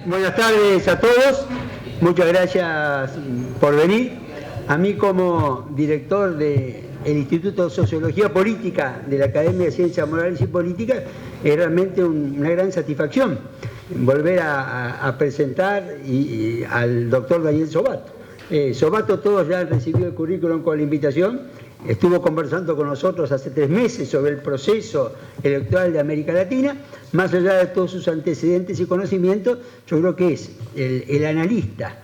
Buenas tardes a todos. Muchas gracias por venir. A mí, como director del Instituto de Sociología Política de la Academia de Ciencias Morales y Políticas, es realmente una gran satisfacción volver a presentar al doctor Daniel Sobato. Sobato, todos ya han recibido el currículum con la invitación. Estuvo conversando con nosotros hace 3 meses sobre el proceso electoral de América Latina. Más allá de todos sus antecedentes y conocimientos, yo creo que es el analista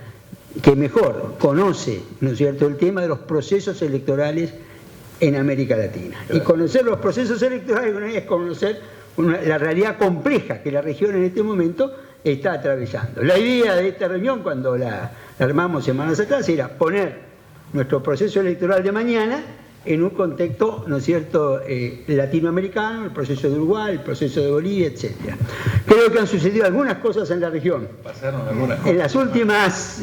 que mejor conoce, ¿no es cierto?, el tema de los procesos electorales en América Latina. Y conocer los procesos electorales es conocer la realidad compleja que la región en este momento está atravesando. La idea de esta reunión, cuando la armamos semanas atrás, era poner nuestro proceso electoral de mañana en un contexto, ¿no es cierto?, latinoamericano, el proceso de Uruguay, el proceso de Bolivia, etc. Creo que han sucedido algunas cosas en la región. Pasaron algunas cosas.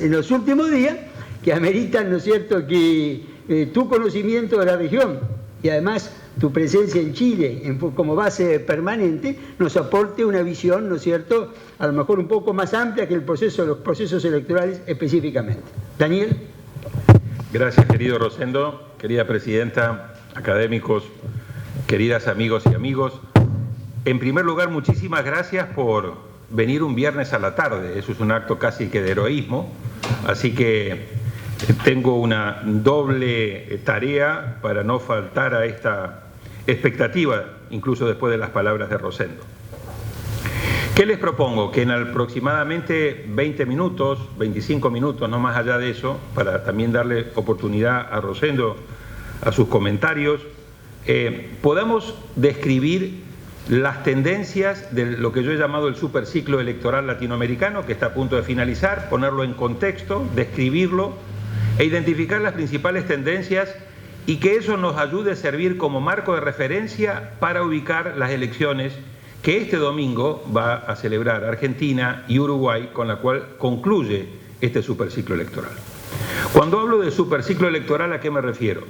En los últimos días, que ameritan, ¿no es cierto?, que tu conocimiento de la región y además tu presencia en Chile como base permanente nos aporte una visión, ¿no es cierto?, a lo mejor un poco más amplia que los procesos electorales específicamente. Daniel. Gracias, querido Rosendo, querida presidenta, académicos, queridas amigos y amigos. En primer lugar, muchísimas gracias por venir un viernes a la tarde. Eso es un acto casi que de heroísmo, así que tengo una doble tarea para no faltar a esta expectativa, incluso después de las palabras de Rosendo. ¿Qué les propongo? Que en aproximadamente 20 minutos, 25 minutos, no más allá de eso, para también darle oportunidad a Rosendo a sus comentarios, podamos describir las tendencias de lo que yo he llamado el superciclo electoral latinoamericano, que está a punto de finalizar, ponerlo en contexto, describirlo e identificar las principales tendencias y que eso nos ayude a servir como marco de referencia para ubicar las elecciones que este domingo va a celebrar Argentina y Uruguay, con la cual concluye este superciclo electoral. Cuando hablo de superciclo electoral, ¿a qué me refiero?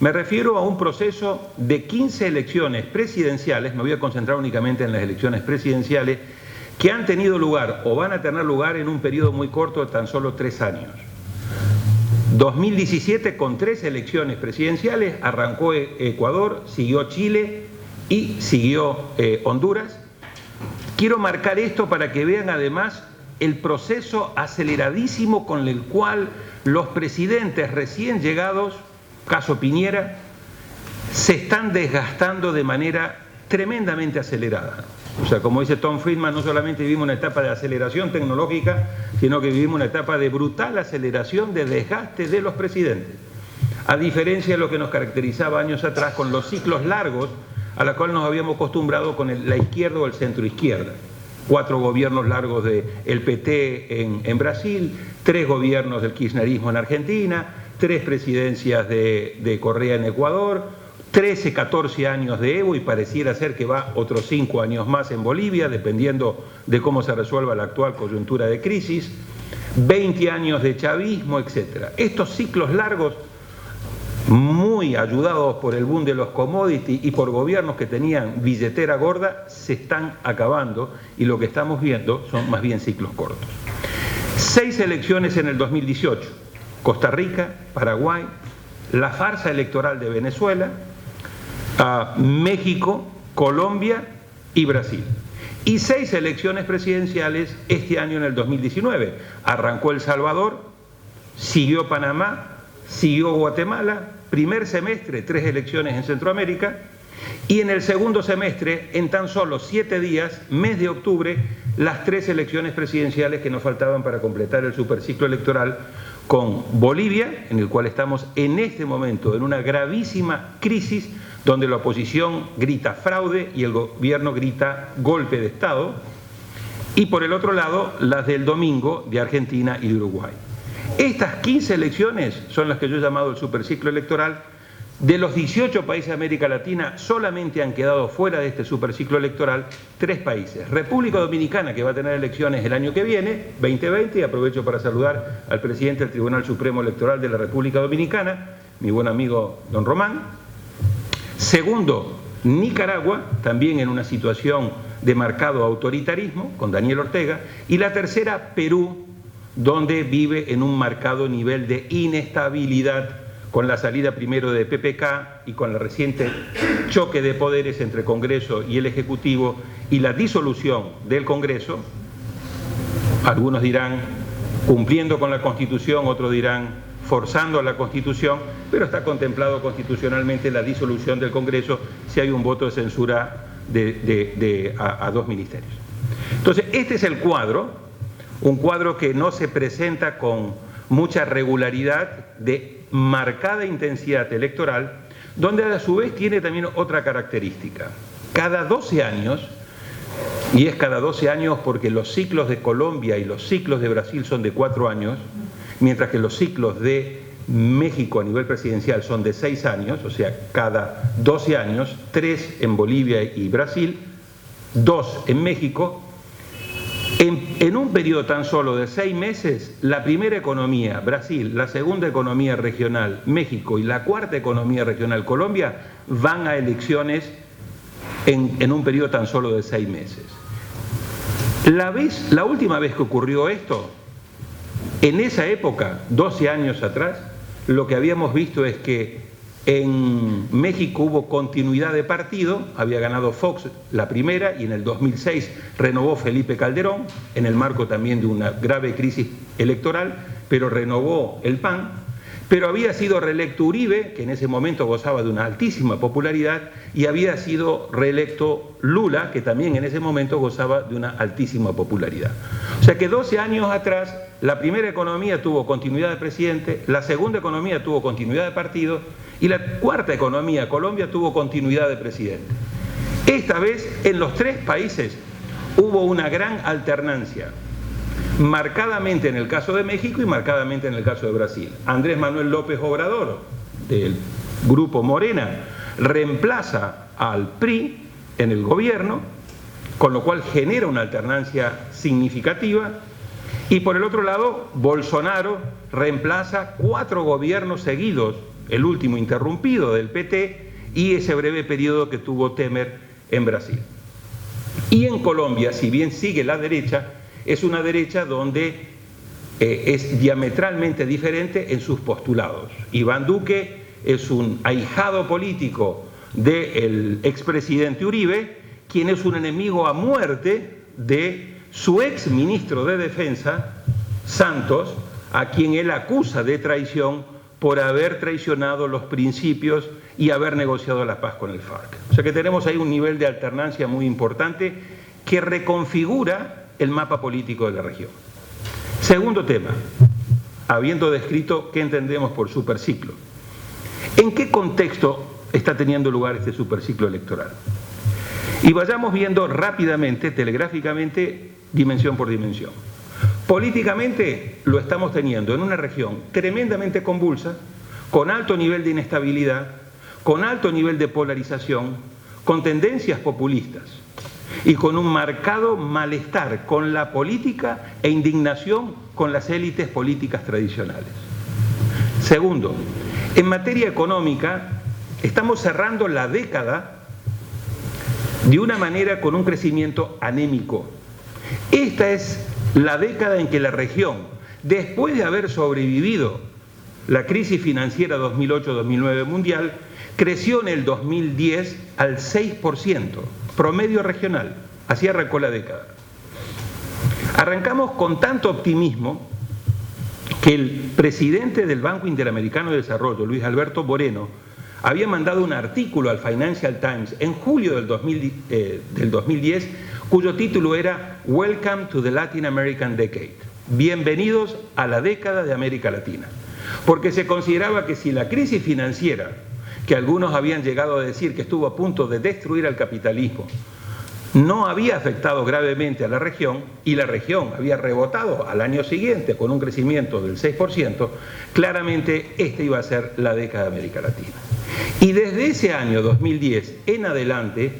Me refiero a un proceso de 15 elecciones presidenciales, me voy a concentrar únicamente en las elecciones presidenciales, que han tenido lugar o van a tener lugar en un periodo muy corto de tan solo 3 años. 2017 con 3 elecciones presidenciales, arrancó Ecuador, siguió Chile y siguió Honduras. Quiero marcar esto para que vean además el proceso aceleradísimo con el cual los presidentes recién llegados, caso Piñera, se están desgastando de manera tremendamente acelerada. O sea, como dice Tom Friedman, no solamente vivimos una etapa de aceleración tecnológica, sino que vivimos una etapa de brutal aceleración de desgaste de los presidentes. A diferencia de lo que nos caracterizaba años atrás con los ciclos largos a la cual nos habíamos acostumbrado con la izquierda o el centro izquierda. 4 gobiernos largos del PT en Brasil, 3 gobiernos del kirchnerismo en Argentina, 3 presidencias de Correa en Ecuador, 13, 14 años de Evo y pareciera ser que va otros 5 años más en Bolivia, dependiendo de cómo se resuelva la actual coyuntura de crisis, 20 años de chavismo, etc. Estos ciclos largos, muy ayudados por el boom de los commodities y por gobiernos que tenían billetera gorda, se están acabando y lo que estamos viendo son más bien ciclos cortos. 6 elecciones en el 2018, Costa Rica, Paraguay, la farsa electoral de Venezuela, México, Colombia y Brasil. Y 6 elecciones presidenciales este año en el 2019. Arrancó El Salvador, siguió Panamá, siguió Guatemala, primer semestre 3 elecciones en Centroamérica y en el segundo semestre, en tan solo 7 días, mes de octubre, las 3 elecciones presidenciales que nos faltaban para completar el superciclo electoral con Bolivia, en el cual estamos en este momento en una gravísima crisis donde la oposición grita fraude y el gobierno grita golpe de Estado, y por el otro lado las del domingo de Argentina y de Uruguay. Estas 15 elecciones son las que yo he llamado el superciclo electoral. De los 18 países de América Latina, solamente han quedado fuera de este superciclo electoral 3 países. República Dominicana, que va a tener elecciones el año que viene, 2020, y aprovecho para saludar al presidente del Tribunal Supremo Electoral de la República Dominicana, mi buen amigo don Román. Segundo, Nicaragua, también en una situación de marcado autoritarismo, con Daniel Ortega, y la tercera, Perú, donde vive en un marcado nivel de inestabilidad, con la salida primero de PPK y con el reciente choque de poderes entre Congreso y el Ejecutivo y la disolución del Congreso. Algunos dirán cumpliendo con la Constitución, otros dirán forzando a la Constitución, pero está contemplado constitucionalmente la disolución del Congreso si hay un voto de censura a dos ministerios. Entonces, este es el cuadro, un cuadro que no se presenta con mucha regularidad, de marcada intensidad electoral, donde a su vez tiene también otra característica. Cada 12 años, y es cada 12 años porque los ciclos de Colombia y los ciclos de Brasil son de 4 años, mientras que los ciclos de México a nivel presidencial son de 6 años, o sea, cada 12 años, 3 en Bolivia y Brasil, 2 en México. En un periodo tan solo de 6 meses, la primera economía, Brasil, la segunda economía regional, México, y la cuarta economía regional, Colombia, van a elecciones en un periodo tan solo de 6 meses. La última vez que ocurrió esto, en esa época, 12 años atrás, lo que habíamos visto es que en México hubo continuidad de partido, había ganado Fox la primera y en el 2006 renovó Felipe Calderón, en el marco también de una grave crisis electoral, pero renovó el PAN, pero había sido reelecto Uribe, que en ese momento gozaba de una altísima popularidad, y había sido reelecto Lula, que también en ese momento gozaba de una altísima popularidad. O sea que 12 años atrás, la primera economía tuvo continuidad de presidente, la segunda economía tuvo continuidad de partido, y la cuarta economía, Colombia, tuvo continuidad de presidente. Esta vez, en los 3 países, hubo una gran alternancia, marcadamente en el caso de México y marcadamente en el caso de Brasil. Andrés Manuel López Obrador, del Grupo Morena, reemplaza al PRI en el gobierno, con lo cual genera una alternancia significativa. Y por el otro lado, Bolsonaro reemplaza 4 gobiernos seguidos, el último interrumpido del PT y ese breve periodo que tuvo Temer en Brasil. Y en Colombia, si bien sigue la derecha, es una derecha donde es diametralmente diferente en sus postulados. Iván Duque es un ahijado político del expresidente Uribe, quien es un enemigo a muerte de su ex ministro de Defensa, Santos, a quien él acusa de traición por haber traicionado los principios y haber negociado la paz con el FARC. O sea que tenemos ahí un nivel de alternancia muy importante que reconfigura el mapa político de la región. Segundo tema, habiendo descrito qué entendemos por superciclo. ¿En qué contexto está teniendo lugar este superciclo electoral? Y vayamos viendo rápidamente, telegráficamente, dimensión por dimensión. Políticamente lo estamos teniendo en una región tremendamente convulsa, con alto nivel de inestabilidad, con alto nivel de polarización, con tendencias populistas y con un marcado malestar con la política e indignación con las élites políticas tradicionales. Segundo, en materia económica estamos cerrando la década de una manera con un crecimiento anémico. Esta es la década en que la región, después de haber sobrevivido la crisis financiera 2008-2009 mundial, creció en el 2010 al 6%, promedio regional. Así arrancó la década. Arrancamos con tanto optimismo que el presidente del Banco Interamericano de Desarrollo, Luis Alberto Moreno, había mandado un artículo al Financial Times en julio del 2010, cuyo título era Welcome to the Latin American Decade. Bienvenidos a la década de América Latina. Porque se consideraba que si la crisis financiera, que algunos habían llegado a decir que estuvo a punto de destruir al capitalismo, no había afectado gravemente a la región y la región había rebotado al año siguiente con un crecimiento del 6%, claramente esta iba a ser la década de América Latina. Y desde ese año 2010 en adelante,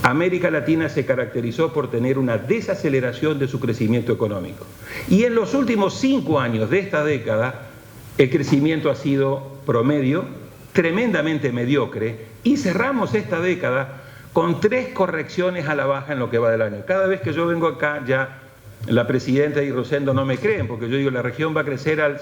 América Latina se caracterizó por tener una desaceleración de su crecimiento económico. Y en los últimos 5 años de esta década, el crecimiento ha sido promedio, tremendamente mediocre, y cerramos esta década con 3 correcciones a la baja en lo que va del año. Cada vez que yo vengo acá, ya la presidenta y Rosendo no me creen, porque yo digo la región va a crecer al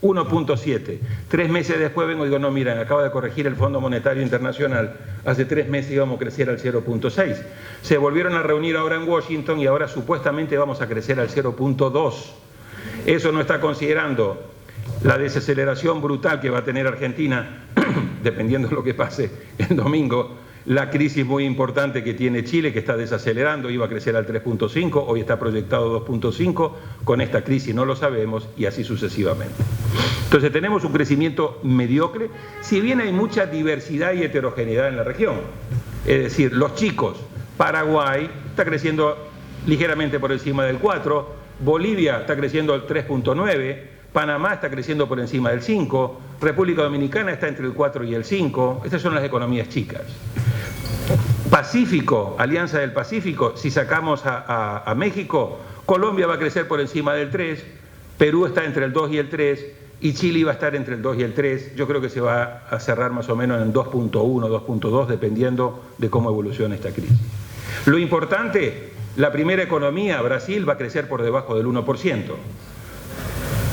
1.7. 3 meses después vengo y digo, no, miren, acaba de corregir el Fondo Monetario Internacional, hace 3 meses íbamos a crecer al 0.6. Se volvieron a reunir ahora en Washington y ahora supuestamente vamos a crecer al 0.2. Eso no está considerando la desaceleración brutal que va a tener Argentina, dependiendo de lo que pase el domingo, la crisis muy importante que tiene Chile, que está desacelerando, iba a crecer al 3.5, hoy está proyectado 2.5, con esta crisis no lo sabemos y así sucesivamente. Entonces tenemos un crecimiento mediocre, si bien hay mucha diversidad y heterogeneidad en la región. Es decir, los chicos, Paraguay está creciendo ligeramente por encima del 4, Bolivia está creciendo al 3.9, Panamá está creciendo por encima del 5, República Dominicana está entre el 4 y el 5, estas son las economías chicas. Pacífico, Alianza del Pacífico, si sacamos a México, Colombia va a crecer por encima del 3, Perú está entre el 2 y el 3, y Chile va a estar entre el 2 y el 3, yo creo que se va a cerrar más o menos en 2.1, 2.2, dependiendo de cómo evolucione esta crisis. Lo importante, la primera economía, Brasil, va a crecer por debajo del 1%.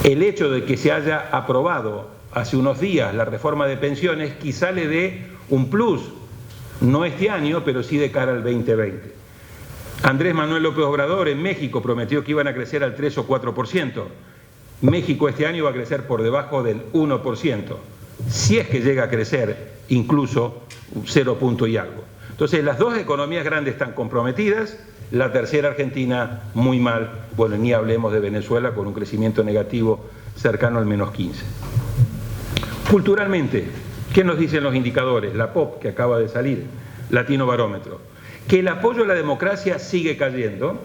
El hecho de que se haya aprobado hace unos días la reforma de pensiones quizá le dé un plus, no este año, pero sí de cara al 2020. Andrés Manuel López Obrador en México prometió que iban a crecer al 3 o 4%. México este año va a crecer por debajo del 1%, si es que llega a crecer incluso 0 punto y algo. Entonces las dos economías grandes están comprometidas, la tercera, Argentina, muy mal. Bueno, ni hablemos de Venezuela con un crecimiento negativo cercano al menos 15. Culturalmente, ¿qué nos dicen los indicadores? La POP, que acaba de salir, Latino Barómetro. Que el apoyo a la democracia sigue cayendo,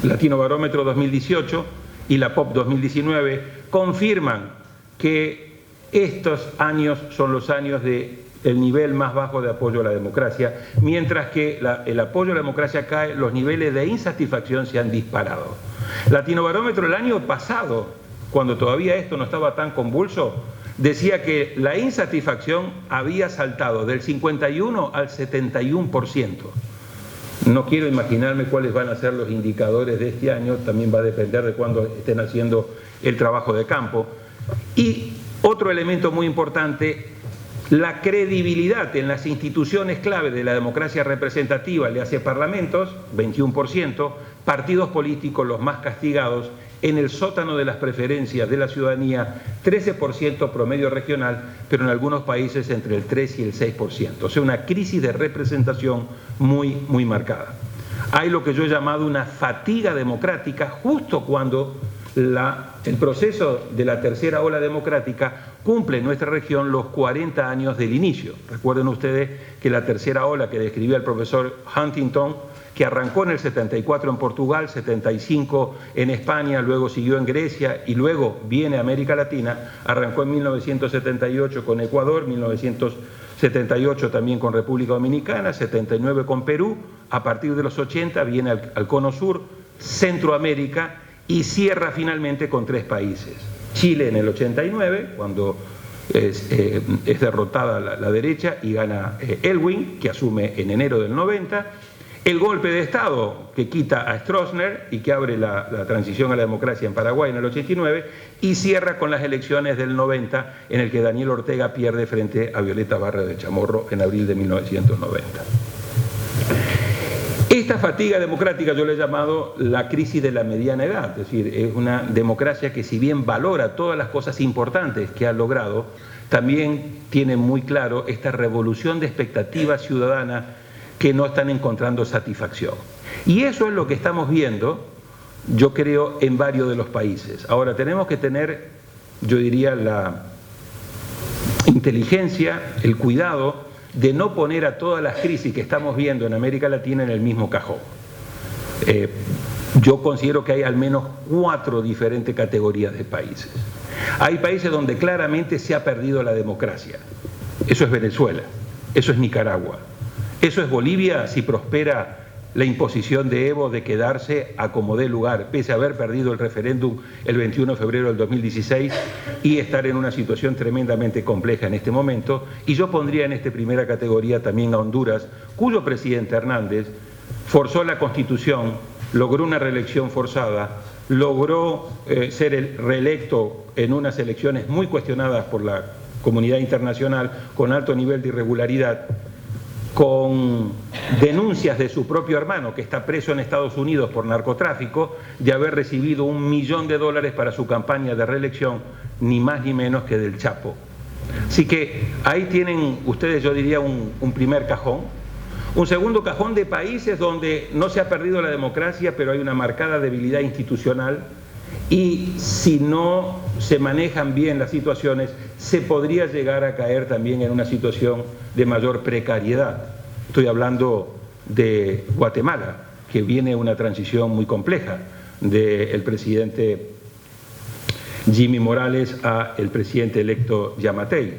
Latino Barómetro 2018 y la POP 2019 confirman que estos años son los años de el nivel más bajo de apoyo a la democracia, mientras que el apoyo a la democracia cae, los niveles de insatisfacción se han disparado. Latino Barómetro el año pasado, cuando todavía esto no estaba tan convulso, decía que la insatisfacción había saltado del 51 al 71%. No quiero imaginarme cuáles van a ser los indicadores de este año, también va a depender de cuándo estén haciendo el trabajo de campo. Y otro elemento muy importante, la credibilidad en las instituciones clave de la democracia representativa, le hace parlamentos, 21%, partidos políticos los más castigados, en el sótano de las preferencias de la ciudadanía, 13% promedio regional, pero en algunos países entre el 3 y el 6%. O sea, una crisis de representación muy, muy marcada. Hay lo que yo he llamado una fatiga democrática justo cuando el proceso de la tercera ola democrática cumple en nuestra región los 40 años del inicio. Recuerden ustedes que la tercera ola que describía el profesor Huntington, que arrancó en el 74 en Portugal, 75 en España, luego siguió en Grecia y luego viene a América Latina, arrancó en 1978 con Ecuador, 1978 también con República Dominicana, 79 con Perú, a partir de los 80 viene al Cono Sur, Centroamérica, y cierra finalmente con 3 países. Chile en el 89, cuando es derrotada la derecha y gana Elwin, que asume en enero del 90, el golpe de Estado que quita a Stroessner y que abre la transición a la democracia en Paraguay en el 89, y cierra con las elecciones del 90, en el que Daniel Ortega pierde frente a Violeta Barrio de Chamorro en abril de 1990. Esta fatiga democrática yo le he llamado la crisis de la mediana edad, es decir, es una democracia que si bien valora todas las cosas importantes que ha logrado, también tiene muy claro esta revolución de expectativas ciudadanas que no están encontrando satisfacción. Y eso es lo que estamos viendo, yo creo, en varios de los países. Ahora, tenemos que tener, yo diría, la inteligencia, el cuidado de no poner a todas las crisis que estamos viendo en América Latina en el mismo cajón. Yo considero que hay al menos 4 diferentes categorías de países. Hay países donde claramente se ha perdido la democracia. Eso es Venezuela, eso es Nicaragua, eso es Bolivia si prospera la imposición de Evo de quedarse a como dé lugar, pese a haber perdido el referéndum el 21 de febrero del 2016 y estar en una situación tremendamente compleja en este momento. Y yo pondría en esta primera categoría también a Honduras, cuyo presidente Hernández forzó la Constitución, logró una reelección forzada, logró ser reelecto en unas elecciones muy cuestionadas por la comunidad internacional, con alto nivel de irregularidad, con denuncias de su propio hermano, que está preso en Estados Unidos por narcotráfico, de haber recibido $1 millón para su campaña de reelección, ni más ni menos que del Chapo. Así que ahí tienen ustedes, yo diría, un primer cajón. Un segundo cajón de países donde no se ha perdido la democracia, pero hay una marcada debilidad institucional, y si no se manejan bien las situaciones, se podría llegar a caer también en una situación de mayor precariedad. Estoy hablando de Guatemala, que viene una transición muy compleja del presidente Jimmy Morales a el presidente electo Yamatei.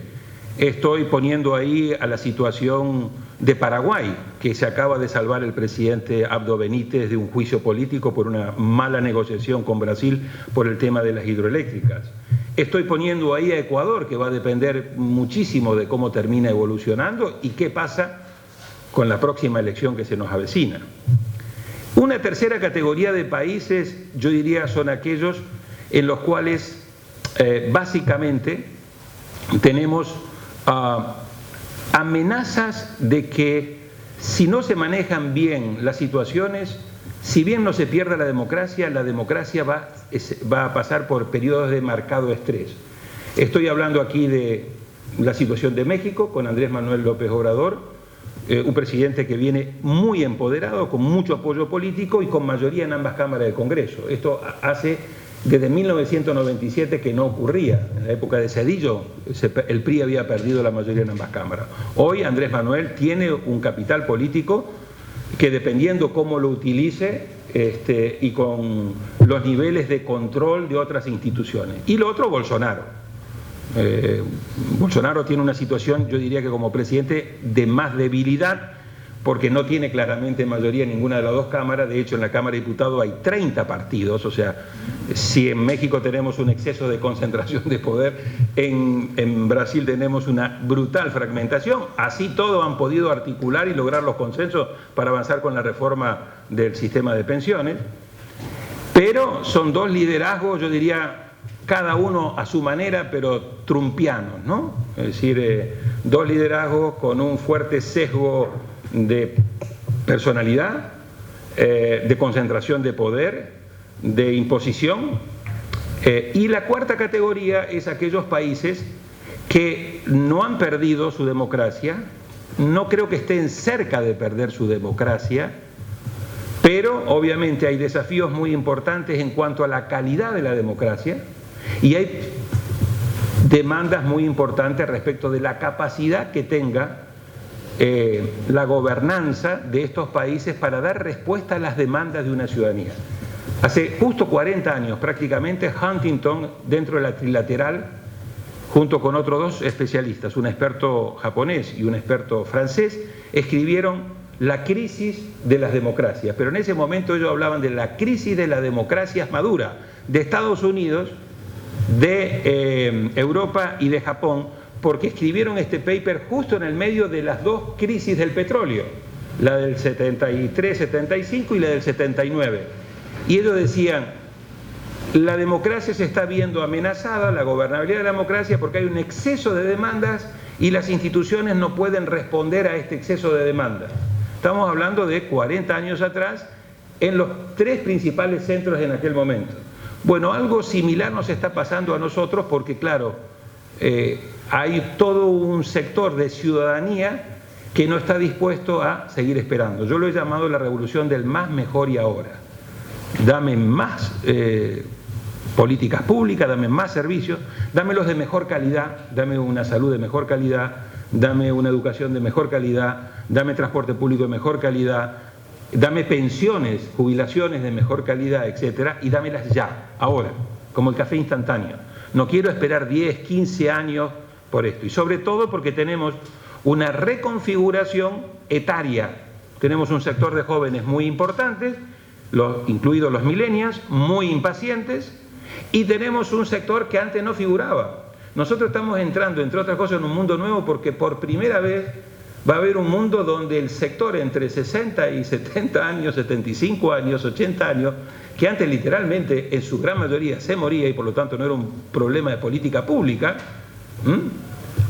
Estoy poniendo ahí a la situación de Paraguay, que se acaba de salvar el presidente Abdo Benítez de un juicio político por una mala negociación con Brasil por el tema de las hidroeléctricas. Estoy poniendo ahí a Ecuador, que va a depender muchísimo de cómo termina evolucionando y qué pasa con la próxima elección que se nos avecina. Una tercera categoría de países, yo diría, son aquellos en los cuales básicamente tenemos amenazas de que si no se manejan bien las situaciones, si bien no se pierda la democracia va a pasar por periodos de marcado estrés. Estoy hablando aquí de la situación de México con Andrés Manuel López Obrador, un presidente que viene muy empoderado, con mucho apoyo político y con mayoría en ambas cámaras del Congreso. Esto hace desde 1997 que no ocurría. En la época de Zedillo el PRI había perdido la mayoría en ambas cámaras. Hoy Andrés Manuel tiene un capital político que, dependiendo cómo lo utilice y con los niveles de control de otras instituciones. Y lo otro, Bolsonaro. Bolsonaro tiene una situación, yo diría que como presidente, de más debilidad, porque no tiene claramente mayoría en ninguna de las dos cámaras. De hecho, en la Cámara de Diputados hay 30 partidos, o sea, si en México tenemos un exceso de concentración de poder, en Brasil tenemos una brutal fragmentación. Así todo han podido articular y lograr los consensos para avanzar con la reforma del sistema de pensiones, pero son dos liderazgos, yo diría, cada uno a su manera, pero trumpianos, ¿no? Es decir, dos liderazgos con un fuerte sesgo de personalidad, de concentración de poder, de imposición. Y la cuarta categoría es aquellos países que no han perdido su democracia, no creo que estén cerca de perder su democracia, pero obviamente hay desafíos muy importantes en cuanto a la calidad de la democracia y hay demandas muy importantes respecto de la capacidad que tenga la gobernanza de estos países para dar respuesta a las demandas de una ciudadanía. Hace justo 40 años prácticamente, Huntington, dentro de la Trilateral, junto con otros dos especialistas, un experto japonés y un experto francés, escribieron La crisis de las democracias, pero en ese momento ellos hablaban de la crisis de las democracias maduras de Estados Unidos, de Europa y de Japón, porque escribieron este paper justo en el medio de las dos crisis del petróleo, la del 73-75 y la del 79. Y ellos decían, la democracia se está viendo amenazada, la gobernabilidad de la democracia, porque hay un exceso de demandas y las instituciones no pueden responder a este exceso de demandas. Estamos hablando de 40 años atrás, en los tres principales centros en aquel momento. Bueno, algo similar nos está pasando a nosotros porque, claro, hay todo un sector de ciudadanía que no está dispuesto a seguir esperando. Yo lo he llamado la revolución del más, mejor y ahora. Dame más políticas públicas, dame más servicios, dámelos de mejor calidad, dame una salud de mejor calidad, dame una educación de mejor calidad, dame transporte público de mejor calidad, dame pensiones, jubilaciones de mejor calidad, etcétera, y dámelas ya, ahora, como el café instantáneo. No quiero esperar 10, 15 años por esto, y sobre todo porque tenemos una reconfiguración etaria Tenemos un sector de jóvenes muy importantes, incluidos los millennials, muy impacientes, y tenemos un sector que antes no figuraba. Nosotros estamos entrando, entre otras cosas, en un mundo nuevo porque por primera vez va a haber un mundo donde el sector entre 60 y 70 años, 75 años, 80 años, que antes literalmente en su gran mayoría se moría y por lo tanto no era un problema de política pública,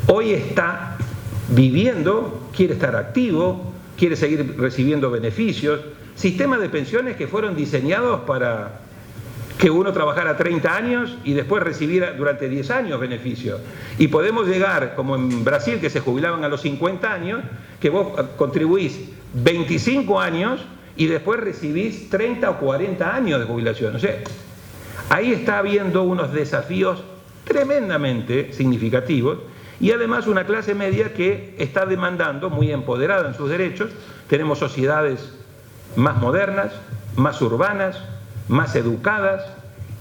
hoy está viviendo, quiere estar activo, quiere seguir recibiendo beneficios, sistemas de pensiones que fueron diseñados para que uno trabajara 30 años y después recibiera durante 10 años beneficios. Y podemos llegar, como en Brasil, que se jubilaban a los 50 años, que vos contribuís 25 años y después recibís 30 o 40 años de jubilación. O sea, ahí está habiendo unos desafíos tremendamente significativos y además una clase media que está demandando, muy empoderada en sus derechos. Tenemos sociedades más modernas, más urbanas, más educadas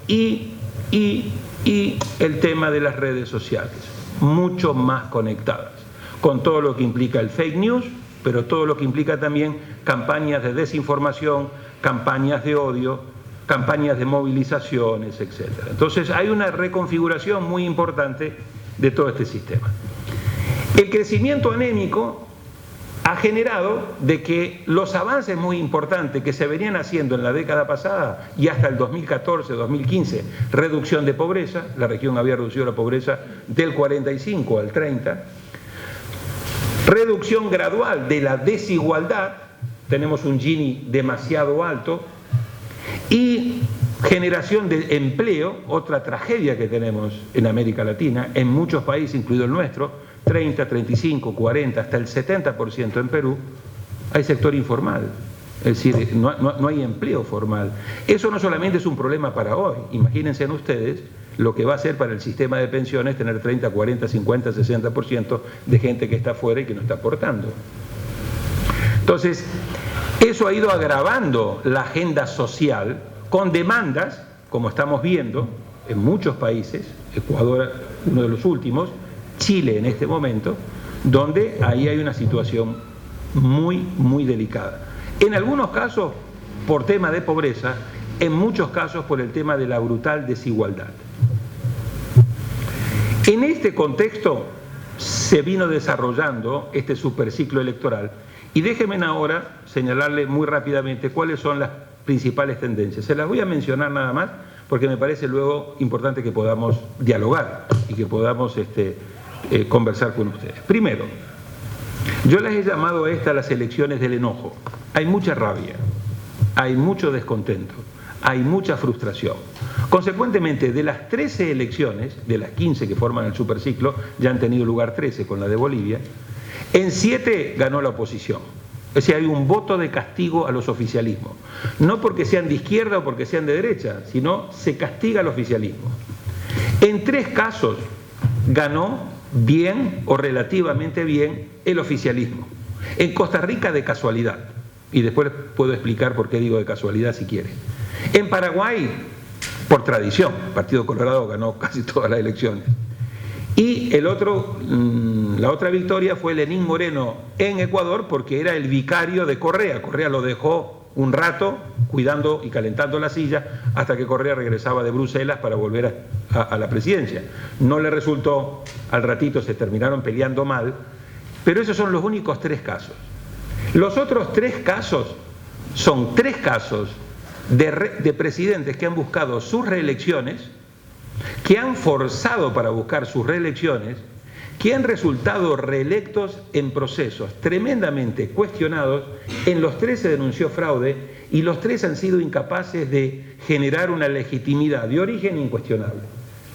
y el tema de las redes sociales, mucho más conectadas, con todo lo que implica el fake news, pero todo lo que implica también campañas de desinformación, campañas de odio, campañas de movilizaciones, etc. Entonces hay una reconfiguración muy importante de todo este sistema. El crecimiento anémico ha generado de que los avances muy importantes que se venían haciendo en la década pasada y hasta el 2014-2015, reducción de pobreza, la región había reducido la pobreza del 45 al 30, reducción gradual de la desigualdad, tenemos un Gini demasiado alto, y generación de empleo, otra tragedia que tenemos en América Latina, en muchos países, incluido el nuestro, 30, 35, 40, hasta el 70% en Perú, hay sector informal. Es decir, no hay empleo formal. Eso no solamente es un problema para hoy. Imagínense en ustedes lo que va a ser para el sistema de pensiones tener 30, 40, 50, 60% de gente que está afuera y que no está aportando. Entonces, eso ha ido agravando la agenda social con demandas, como estamos viendo en muchos países, Ecuador uno de los últimos, Chile en este momento, donde ahí hay una situación muy delicada. En algunos casos por tema de pobreza, en muchos casos por el tema de la brutal desigualdad. En este contexto se vino desarrollando este superciclo electoral y déjenme ahora señalarle muy rápidamente cuáles son las principales tendencias. Se las voy a mencionar nada más porque me parece luego importante que podamos dialogar y que podamos conversar con ustedes. Primero, yo les he llamado a estas las elecciones del enojo. Hay mucha rabia, hay mucho descontento, hay mucha frustración. Consecuentemente, de las 13 elecciones, de las 15 que forman el superciclo, ya han tenido lugar 13 con la de Bolivia, en 7 ganó la oposición. O sea, hay un voto de castigo a los oficialismos. No porque sean de izquierda o porque sean de derecha, sino se castiga al oficialismo. En 3 casos ganó bien o relativamente bien el oficialismo. En Costa Rica de casualidad, y después puedo explicar por qué digo de casualidad si quieren. En Paraguay, por tradición, el Partido Colorado ganó casi todas las elecciones. Y la otra victoria fue Lenín Moreno en Ecuador porque era el vicario de Correa. Correa lo dejó un rato cuidando y calentando la silla hasta que Correa regresaba de Bruselas para volver a la presidencia. No le resultó, al ratito se terminaron peleando mal, pero esos son los únicos 3 casos. Los otros 3 casos son 3 casos de presidentes que han buscado sus reelecciones, que han forzado para buscar sus reelecciones, que han resultado reelectos en procesos tremendamente cuestionados. En los 3 se denunció fraude y los 3 han sido incapaces de generar una legitimidad de origen incuestionable.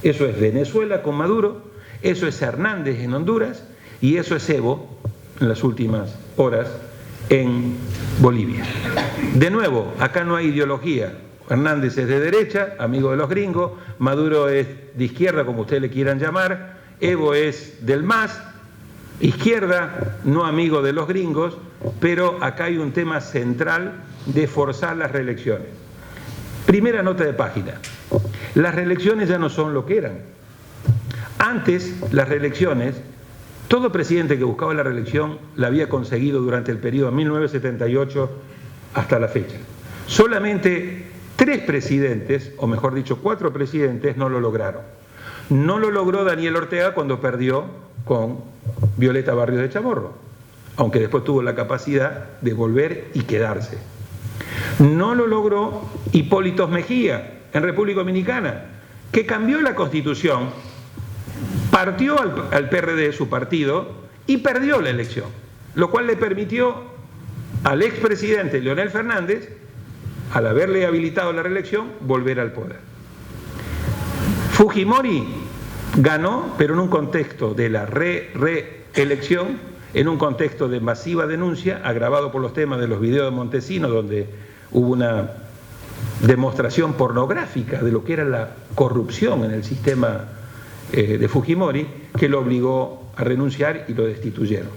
Eso es Venezuela con Maduro, eso es Hernández en Honduras y eso es Evo en las últimas horas en Bolivia. De nuevo, acá no hay ideología. Hernández es de derecha, amigo de los gringos, Maduro es de izquierda, como ustedes le quieran llamar, Evo es del MAS, izquierda, no amigo de los gringos, pero acá hay un tema central de forzar las reelecciones. Primera nota de página, las reelecciones ya no son lo que eran. Antes las reelecciones Todo presidente que buscaba la reelección la había conseguido durante el periodo 1978 hasta la fecha. Solamente 3 presidentes, o mejor dicho 4 presidentes, no lo lograron. No lo logró Daniel Ortega cuando perdió con Violeta Barrios de Chamorro, aunque después tuvo la capacidad de volver y quedarse. No lo logró Hipólito Mejía en República Dominicana, que cambió la Constitución, partió al PRD, su partido, y perdió la elección, lo cual le permitió al expresidente Leonel Fernández, al haberle habilitado la reelección, volver al poder. Fujimori ganó, pero en un contexto de la reelección, en un contexto de masiva denuncia, agravado por los temas de los videos de Montesinos, donde hubo una demostración pornográfica de lo que era la corrupción en el sistema de Fujimori, que lo obligó a renunciar y lo destituyeron.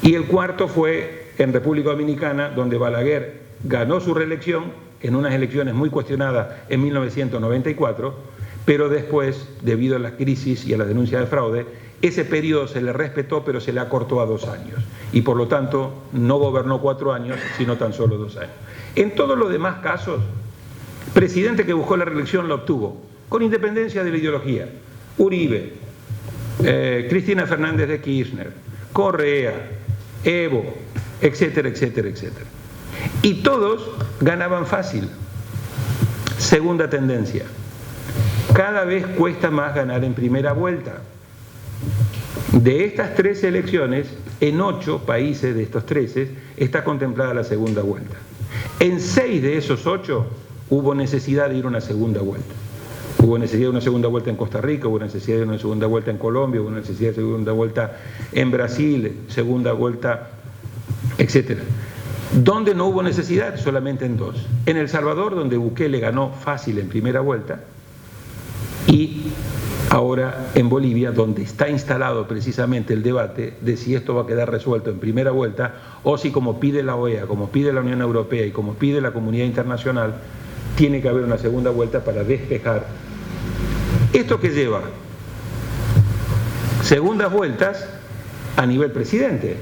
Y el cuarto fue en República Dominicana, donde Balaguer ganó su reelección en unas elecciones muy cuestionadas en 1994, pero después, debido a la crisis y a la denuncia de fraude, ese periodo se le respetó, pero se le acortó a 2 años. Y por lo tanto, no gobernó 4 años, sino tan solo 2 años. En todos los demás casos, presidente que buscó la reelección la obtuvo, con independencia de la ideología. Uribe, Cristina Fernández de Kirchner, Correa, Evo, etcétera, etcétera, etcétera. Y todos ganaban fácil. Segunda tendencia. Cada vez cuesta más ganar en primera vuelta. De estas 13 elecciones, en 8 países de estos 13 está contemplada la segunda vuelta. En 6 de esos 8 hubo necesidad de ir a una segunda vuelta. Hubo necesidad de una segunda vuelta en Costa Rica, hubo necesidad de una segunda vuelta en Colombia, hubo necesidad de segunda vuelta en Brasil, segunda vuelta, etcétera. ¿Dónde no hubo necesidad? Solamente en 2. En El Salvador, donde Bukele ganó fácil en primera vuelta, y ahora en Bolivia, donde está instalado precisamente el debate de si esto va a quedar resuelto en primera vuelta o si, como pide la OEA, como pide la Unión Europea y como pide la comunidad internacional, tiene que haber una segunda vuelta para despejar. ¿Esto qué lleva? Segundas vueltas a nivel presidente,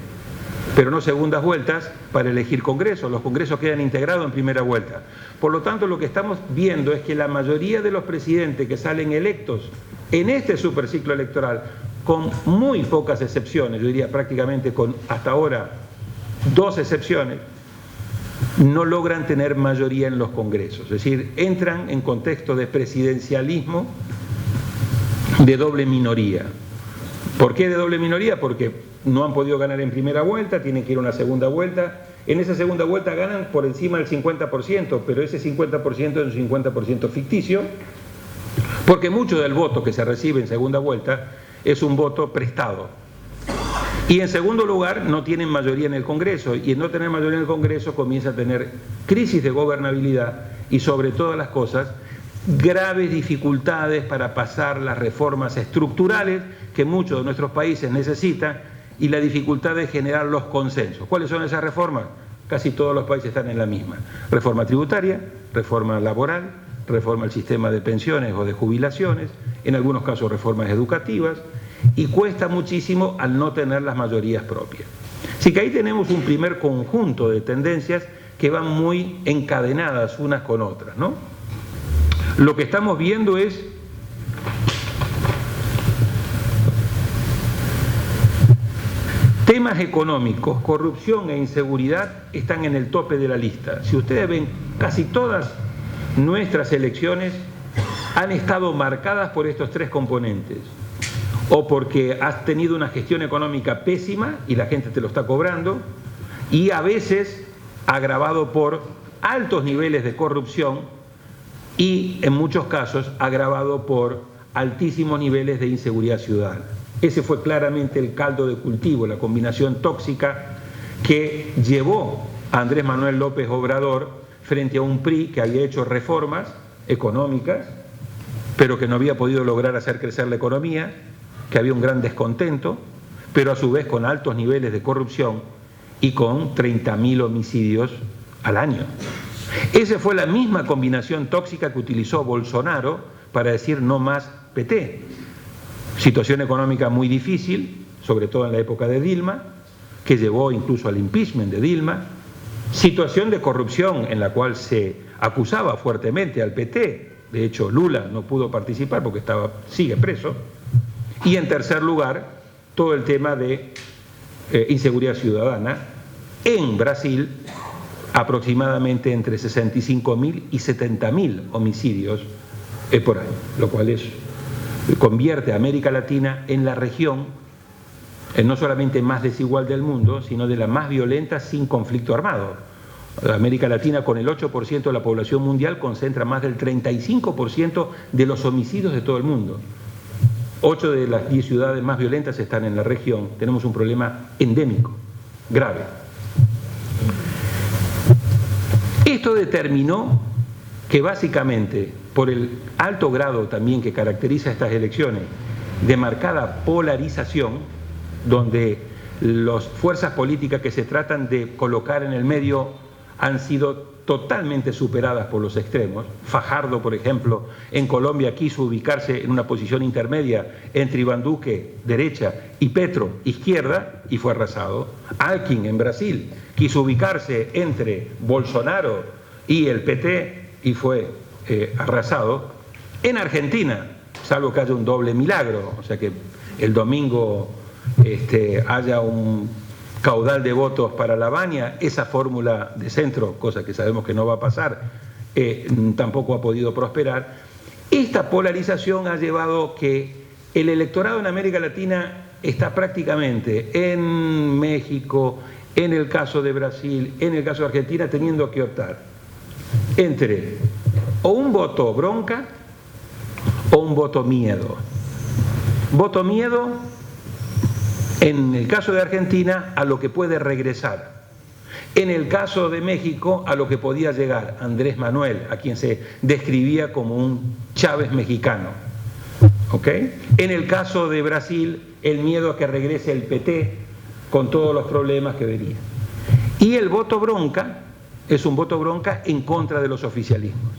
pero no segundas vueltas para elegir congresos. Los congresos quedan integrados en primera vuelta. Por lo tanto, lo que estamos viendo es que la mayoría de los presidentes que salen electos en este superciclo electoral, con muy pocas excepciones, yo diría prácticamente con hasta ahora 2 excepciones, no logran tener mayoría en los congresos. Es decir, entran en contexto de presidencialismo de doble minoría. ¿Por qué de doble minoría? Porque no han podido ganar en primera vuelta, tienen que ir a una segunda vuelta. En esa segunda vuelta ganan por encima del 50%, pero ese 50% es un 50% ficticio, porque mucho del voto que se recibe en segunda vuelta es un voto prestado. Y en segundo lugar, no tienen mayoría en el Congreso, y en no tener mayoría en el Congreso comienza a tener crisis de gobernabilidad y, sobre todas las cosas, graves dificultades para pasar las reformas estructurales que muchos de nuestros países necesitan, y la dificultad de generar los consensos. ¿Cuáles son esas reformas? Casi todos los países están en la misma. Reforma tributaria, reforma laboral, reforma del sistema de pensiones o de jubilaciones, en algunos casos reformas educativas, y cuesta muchísimo al no tener las mayorías propias. Así que ahí tenemos un primer conjunto de tendencias que van muy encadenadas unas con otras, ¿no? Lo que estamos viendo es temas económicos, corrupción e inseguridad están en el tope de la lista. Si ustedes ven, casi todas nuestras elecciones han estado marcadas por estos 3 componentes. O porque has tenido una gestión económica pésima y la gente te lo está cobrando, y a veces agravado por altos niveles de corrupción y en muchos casos agravado por altísimos niveles de inseguridad ciudadana. Ese fue claramente el caldo de cultivo, la combinación tóxica que llevó a Andrés Manuel López Obrador frente a un PRI que había hecho reformas económicas, pero que no había podido lograr hacer crecer la economía, que había un gran descontento, pero a su vez con altos niveles de corrupción y con 30.000 homicidios al año. Esa fue la misma combinación tóxica que utilizó Bolsonaro para decir no más PT. Situación económica muy difícil, sobre todo en la época de Dilma, que llevó incluso al impeachment de Dilma, situación de corrupción en la cual se acusaba fuertemente al PT, de hecho Lula no pudo participar porque sigue preso, y en tercer lugar, todo el tema de inseguridad ciudadana en Brasil, aproximadamente entre 65.000 y 70.000 homicidios por año, lo cual convierte a América Latina en la región no solamente más desigual del mundo, sino de la más violenta sin conflicto armado. América Latina, con el 8% de la población mundial, concentra más del 35% de los homicidios de todo el mundo. 8 de las 10 ciudades más violentas están en la región. Tenemos un problema endémico, grave. Esto determinó que básicamente, por el alto grado también que caracteriza estas elecciones, de marcada polarización, donde las fuerzas políticas que se tratan de colocar en el medio han sido totalmente superadas por los extremos. Fajardo, por ejemplo, en Colombia quiso ubicarse en una posición intermedia entre Iván Duque, derecha, y Petro, izquierda, y fue arrasado. Alckmin, en Brasil, quiso ubicarse entre Bolsonaro y el PT y fue arrasado. En Argentina, salvo que haya un doble milagro, o sea que el domingo haya un caudal de votos para la Baña, esa fórmula de centro, cosa que sabemos que no va a pasar, tampoco ha podido prosperar. Esta polarización ha llevado que el electorado en América Latina está prácticamente en México, en el caso de Brasil, en el caso de Argentina, teniendo que optar entre o un voto bronca o un voto miedo. Voto miedo, en el caso de Argentina, a lo que puede regresar. En el caso de México, a lo que podía llegar Andrés Manuel, a quien se describía como un Chávez mexicano. ¿Ok? En el caso de Brasil, el miedo a que regrese el PT con todos los problemas que venía. Y el voto bronca es un voto bronca en contra de los oficialismos.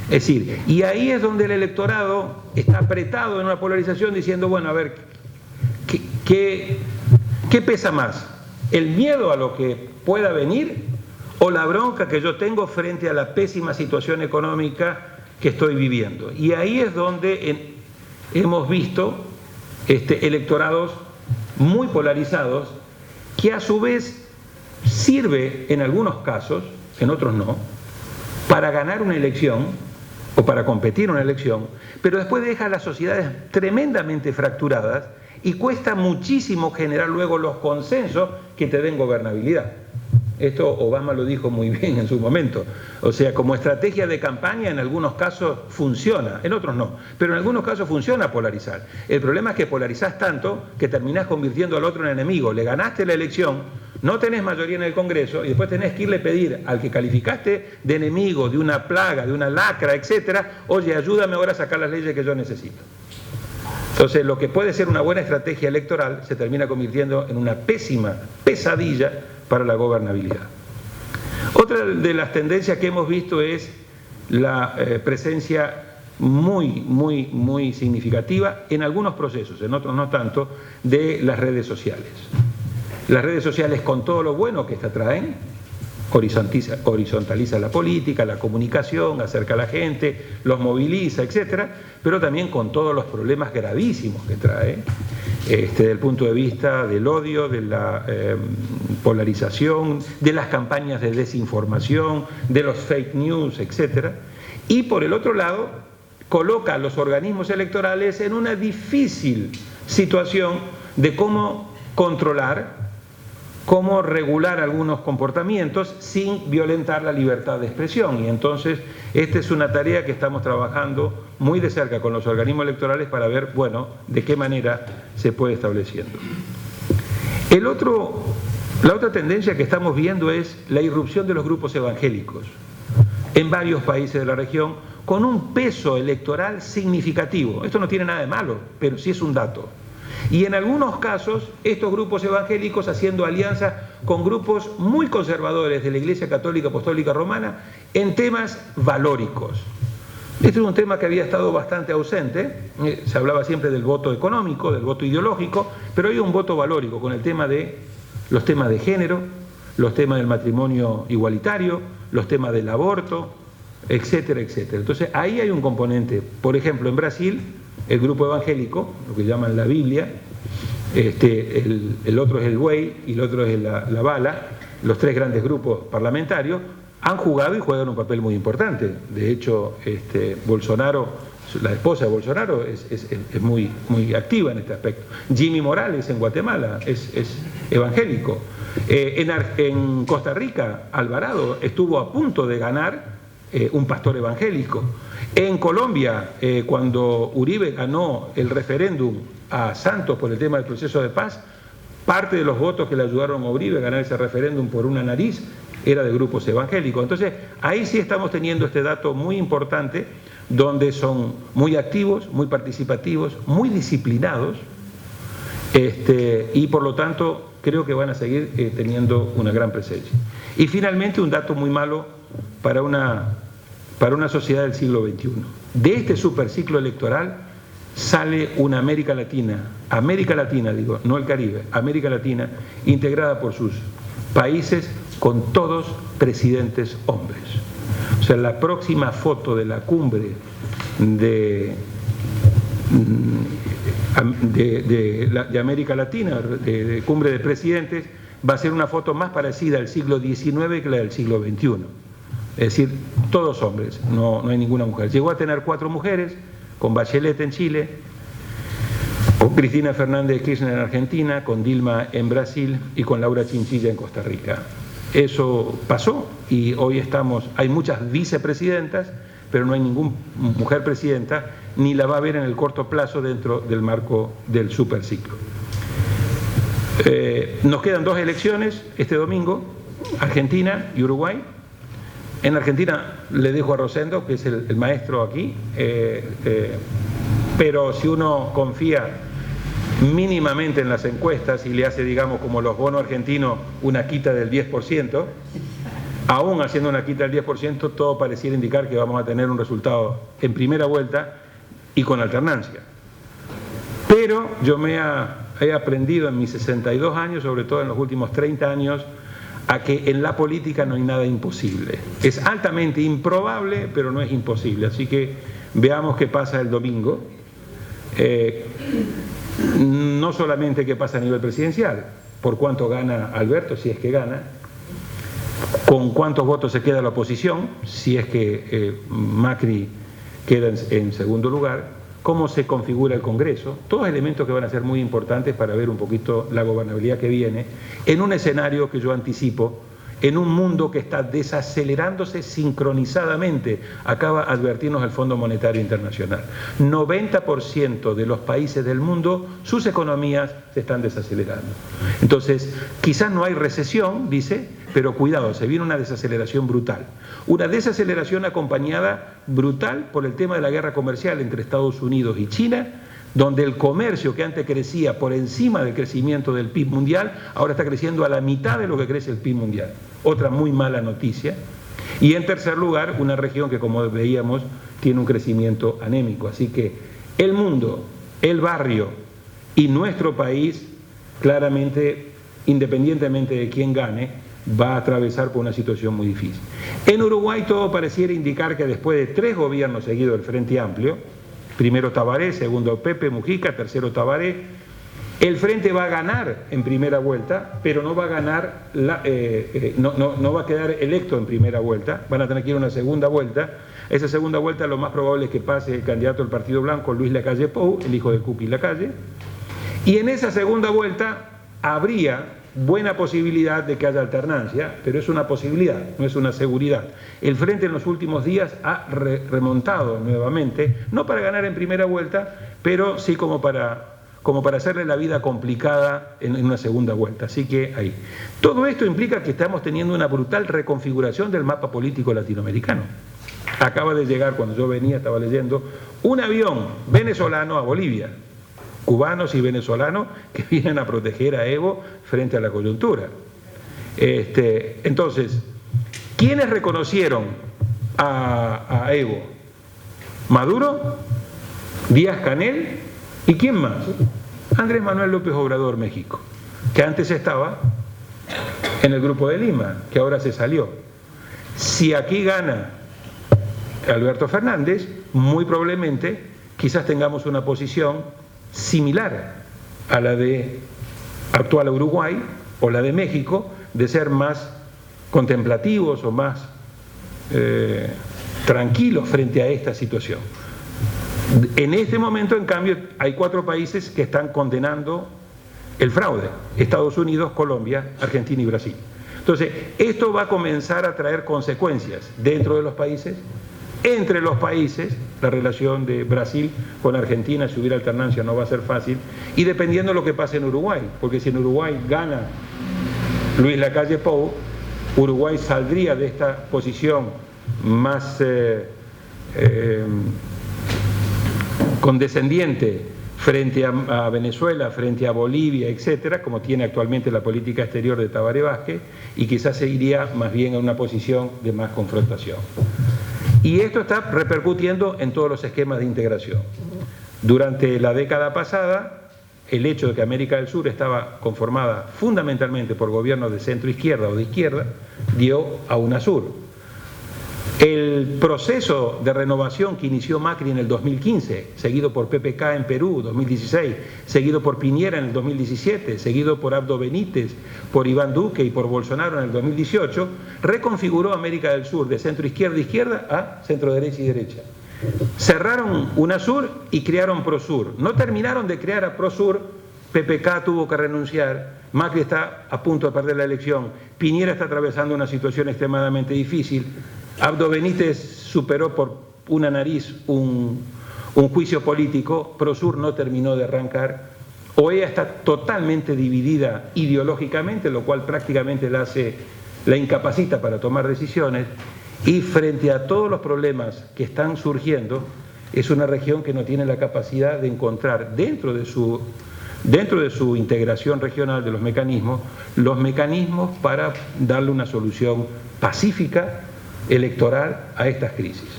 Es decir, y ahí es donde el electorado está apretado en una polarización diciendo, bueno, a ver, ¿qué pesa más? ¿El miedo a lo que pueda venir o la bronca que yo tengo frente a la pésima situación económica que estoy viviendo? Y ahí es donde hemos visto electorados muy polarizados, que a su vez sirve en algunos casos, en otros no, para ganar una elección o para competir en una elección, pero después deja a las sociedades tremendamente fracturadas y cuesta muchísimo generar luego los consensos que te den gobernabilidad. Esto Obama lo dijo muy bien en su momento. O sea, como estrategia de campaña en algunos casos funciona, en otros no. Pero en algunos casos funciona polarizar. El problema es que polarizás tanto que terminás convirtiendo al otro en enemigo. Le ganaste la elección, no tenés mayoría en el Congreso y después tenés que irle a pedir al que calificaste de enemigo, de una plaga, de una lacra, etcétera, oye, ayúdame ahora a sacar las leyes que yo necesito. Entonces, lo que puede ser una buena estrategia electoral se termina convirtiendo en una pésima pesadilla para la gobernabilidad. Otra de las tendencias que hemos visto es la presencia muy significativa en algunos procesos, en otros no tanto, de las redes sociales. Las redes sociales, con todo lo bueno que estas traen, horizontaliza la política, la comunicación, acerca a la gente, los moviliza, etcétera, pero también con todos los problemas gravísimos que trae, desde el punto de vista del odio, de la polarización, de las campañas de desinformación, de los fake news, etcétera. Y por el otro lado, coloca a los organismos electorales en una difícil situación de cómo controlar, cómo regular algunos comportamientos sin violentar la libertad de expresión. Y entonces, esta es una tarea que estamos trabajando muy de cerca con los organismos electorales para ver, bueno, de qué manera se puede estableciendo. La otra tendencia que estamos viendo es la irrupción de los grupos evangélicos en varios países de la región, con un peso electoral significativo. Esto no tiene nada de malo, pero sí es un dato. Y en algunos casos, estos grupos evangélicos haciendo alianza con grupos muy conservadores de la Iglesia Católica Apostólica Romana en temas valóricos. Este es un tema que había estado bastante ausente, se hablaba siempre del voto económico, del voto ideológico, pero hay un voto valórico con el tema de los temas de género, los temas del matrimonio igualitario, los temas del aborto, etcétera, etcétera. Entonces ahí hay un componente. Por ejemplo, en Brasil, el grupo evangélico, lo que llaman la Biblia, el otro es el Buey y el otro es la Bala, los tres grandes grupos parlamentarios, han jugado y juegan un papel muy importante. De hecho, Bolsonaro, la esposa de Bolsonaro es muy activa en este aspecto. Jimmy Morales en Guatemala es evangélico. En Costa Rica, Alvarado estuvo a punto de ganar un pastor evangélico. En Colombia, cuando Uribe ganó el referéndum a Santos por el tema del proceso de paz, parte de los votos que le ayudaron a Uribe a ganar ese referéndum por una nariz era de grupos evangélicos. Entonces, ahí sí estamos teniendo este dato muy importante, donde son muy activos, muy participativos, muy disciplinados, y por lo tanto creo que van a seguir teniendo una gran presencia. Y finalmente, un dato muy malo para una sociedad del siglo XXI. De este superciclo electoral sale una América Latina digo, no el Caribe, América Latina, integrada por sus países con todos presidentes hombres. O sea, la próxima foto de la cumbre de América Latina, de cumbre de presidentes, va a ser una foto más parecida al siglo XIX que la del siglo XXI. Es decir, todos hombres, no hay ninguna mujer. Llegó a tener 4 mujeres, con Bachelet en Chile, con Cristina Fernández de Kirchner en Argentina, con Dilma en Brasil y con Laura Chinchilla en Costa Rica. Eso pasó y hoy hay muchas vicepresidentas, pero no hay ninguna mujer presidenta, ni la va a haber en el corto plazo dentro del marco del superciclo. Nos quedan 2 elecciones este domingo, Argentina y Uruguay. En Argentina le dejo a Rosendo, que es el maestro aquí, pero si uno confía mínimamente en las encuestas y le hace, digamos, como los bonos argentinos, una quita del 10%, aún haciendo una quita del 10%, todo pareciera indicar que vamos a tener un resultado en primera vuelta y con alternancia. Pero yo he aprendido en mis 62 años, sobre todo en los últimos 30 años, a que en la política no hay nada imposible. Es altamente improbable, pero no es imposible. Así que veamos qué pasa el domingo. No solamente qué pasa a nivel presidencial, por cuánto gana Alberto, si es que gana, con cuántos votos se queda la oposición, si es que Macri queda en segundo lugar, cómo se configura el Congreso, todos elementos que van a ser muy importantes para ver un poquito la gobernabilidad que viene, en un escenario que yo anticipo, en un mundo que está desacelerándose sincronizadamente. Acaba de advertirnos el Fondo Monetario Internacional. 90% de los países del mundo, sus economías se están desacelerando. Entonces, quizás no hay recesión, dice, pero cuidado, se viene una desaceleración brutal. Una desaceleración acompañada brutal por el tema de la guerra comercial entre Estados Unidos y China, donde el comercio que antes crecía por encima del crecimiento del PIB mundial, ahora está creciendo a la mitad de lo que crece el PIB mundial. Otra muy mala noticia. Y en tercer lugar, una región que, como veíamos, tiene un crecimiento anémico. Así que el mundo, el barrio y nuestro país, claramente, independientemente de quién gane, va a atravesar por una situación muy difícil. En Uruguay todo pareciera indicar que después de 3 gobiernos seguidos del Frente Amplio, primero Tabaré, segundo Pepe Mujica, tercero Tabaré, el Frente va a ganar en primera vuelta, pero no va a ganar, no va a quedar electo en primera vuelta, van a tener que ir a una segunda vuelta. Esa segunda vuelta lo más probable es que pase el candidato del Partido Blanco, Luis Lacalle Pou, el hijo de Cuqui Lacalle, y en esa segunda vuelta habría buena posibilidad de que haya alternancia, pero es una posibilidad, no es una seguridad. El Frente en los últimos días ha remontado nuevamente, no para ganar en primera vuelta, pero sí como para hacerle la vida complicada en una segunda vuelta. Así que ahí. Todo esto implica que estamos teniendo una brutal reconfiguración del mapa político latinoamericano. Acaba de llegar, cuando yo venía, estaba leyendo, un avión venezolano a Bolivia. Cubanos y venezolanos que vienen a proteger a Evo frente a la coyuntura. Entonces, ¿quiénes reconocieron a Evo? Maduro, Díaz-Canel y ¿quién más? Andrés Manuel López Obrador, México, que antes estaba en el Grupo de Lima, que ahora se salió. Si aquí gana Alberto Fernández, muy probablemente quizás tengamos una posición similar a la de actual Uruguay o la de México, de ser más contemplativos o más tranquilos frente a esta situación. En este momento, en cambio, hay 4 países que están condenando el fraude: Estados Unidos, Colombia, Argentina y Brasil. Entonces, esto va a comenzar a traer consecuencias dentro de los países, entre los países. La relación de Brasil con Argentina, si hubiera alternancia, no va a ser fácil, y dependiendo de lo que pase en Uruguay, porque si en Uruguay gana Luis Lacalle Pou, Uruguay saldría de esta posición más condescendiente frente a Venezuela, frente a Bolivia, etcétera, como tiene actualmente la política exterior de Tabaré Vázquez, y quizás se iría más bien a una posición de más confrontación. Y esto está repercutiendo en todos los esquemas de integración. Durante la década pasada, el hecho de que América del Sur estaba conformada fundamentalmente por gobiernos de centro-izquierda o de izquierda, dio a UNASUR. El proceso de renovación que inició Macri en el 2015, seguido por PPK en Perú, 2016, seguido por Piñera en el 2017, seguido por Abdo Benítez, por Iván Duque y por Bolsonaro en el 2018, reconfiguró América del Sur de centro-izquierda a izquierda a centro-derecha y derecha. Cerraron UNASUR y crearon PROSUR. No terminaron de crear a PROSUR, PPK tuvo que renunciar, Macri está a punto de perder la elección, Piñera está atravesando una situación extremadamente difícil, Abdo Benítez superó por una nariz un juicio político, PROSUR no terminó de arrancar, OEA está totalmente dividida ideológicamente, lo cual prácticamente la incapacita para tomar decisiones, y frente a todos los problemas que están surgiendo, es una región que no tiene la capacidad de encontrar dentro de su integración regional de los mecanismos para darle una solución pacífica, electoral a estas crisis.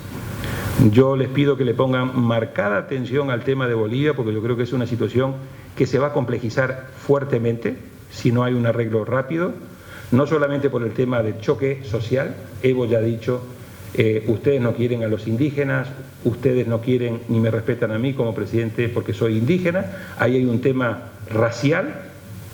Yo les pido que le pongan marcada atención al tema de Bolivia, porque yo creo que es una situación que se va a complejizar fuertemente si no hay un arreglo rápido, no solamente por el tema del choque social. Evo ya ha dicho, ustedes no quieren a los indígenas, ustedes no quieren ni me respetan a mí como presidente porque soy indígena. Ahí hay un tema racial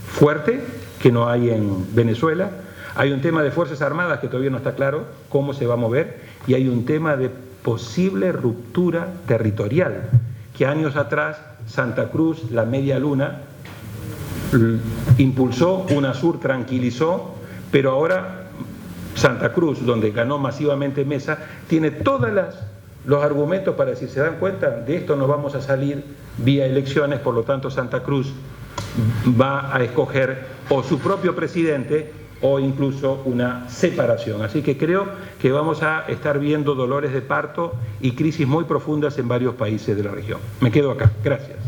fuerte que no hay en Venezuela. Hay un tema de Fuerzas Armadas que todavía no está claro cómo se va a mover, y hay un tema de posible ruptura territorial, que años atrás Santa Cruz, la Media Luna, impulsó, UNASUR tranquilizó, pero ahora Santa Cruz, donde ganó masivamente Mesa, tiene todos los argumentos para decir, ¿se dan cuenta? De esto no vamos a salir vía elecciones, por lo tanto Santa Cruz va a escoger o su propio presidente o incluso una separación. Así que creo que vamos a estar viendo dolores de parto y crisis muy profundas en varios países de la región. Me quedo acá. Gracias.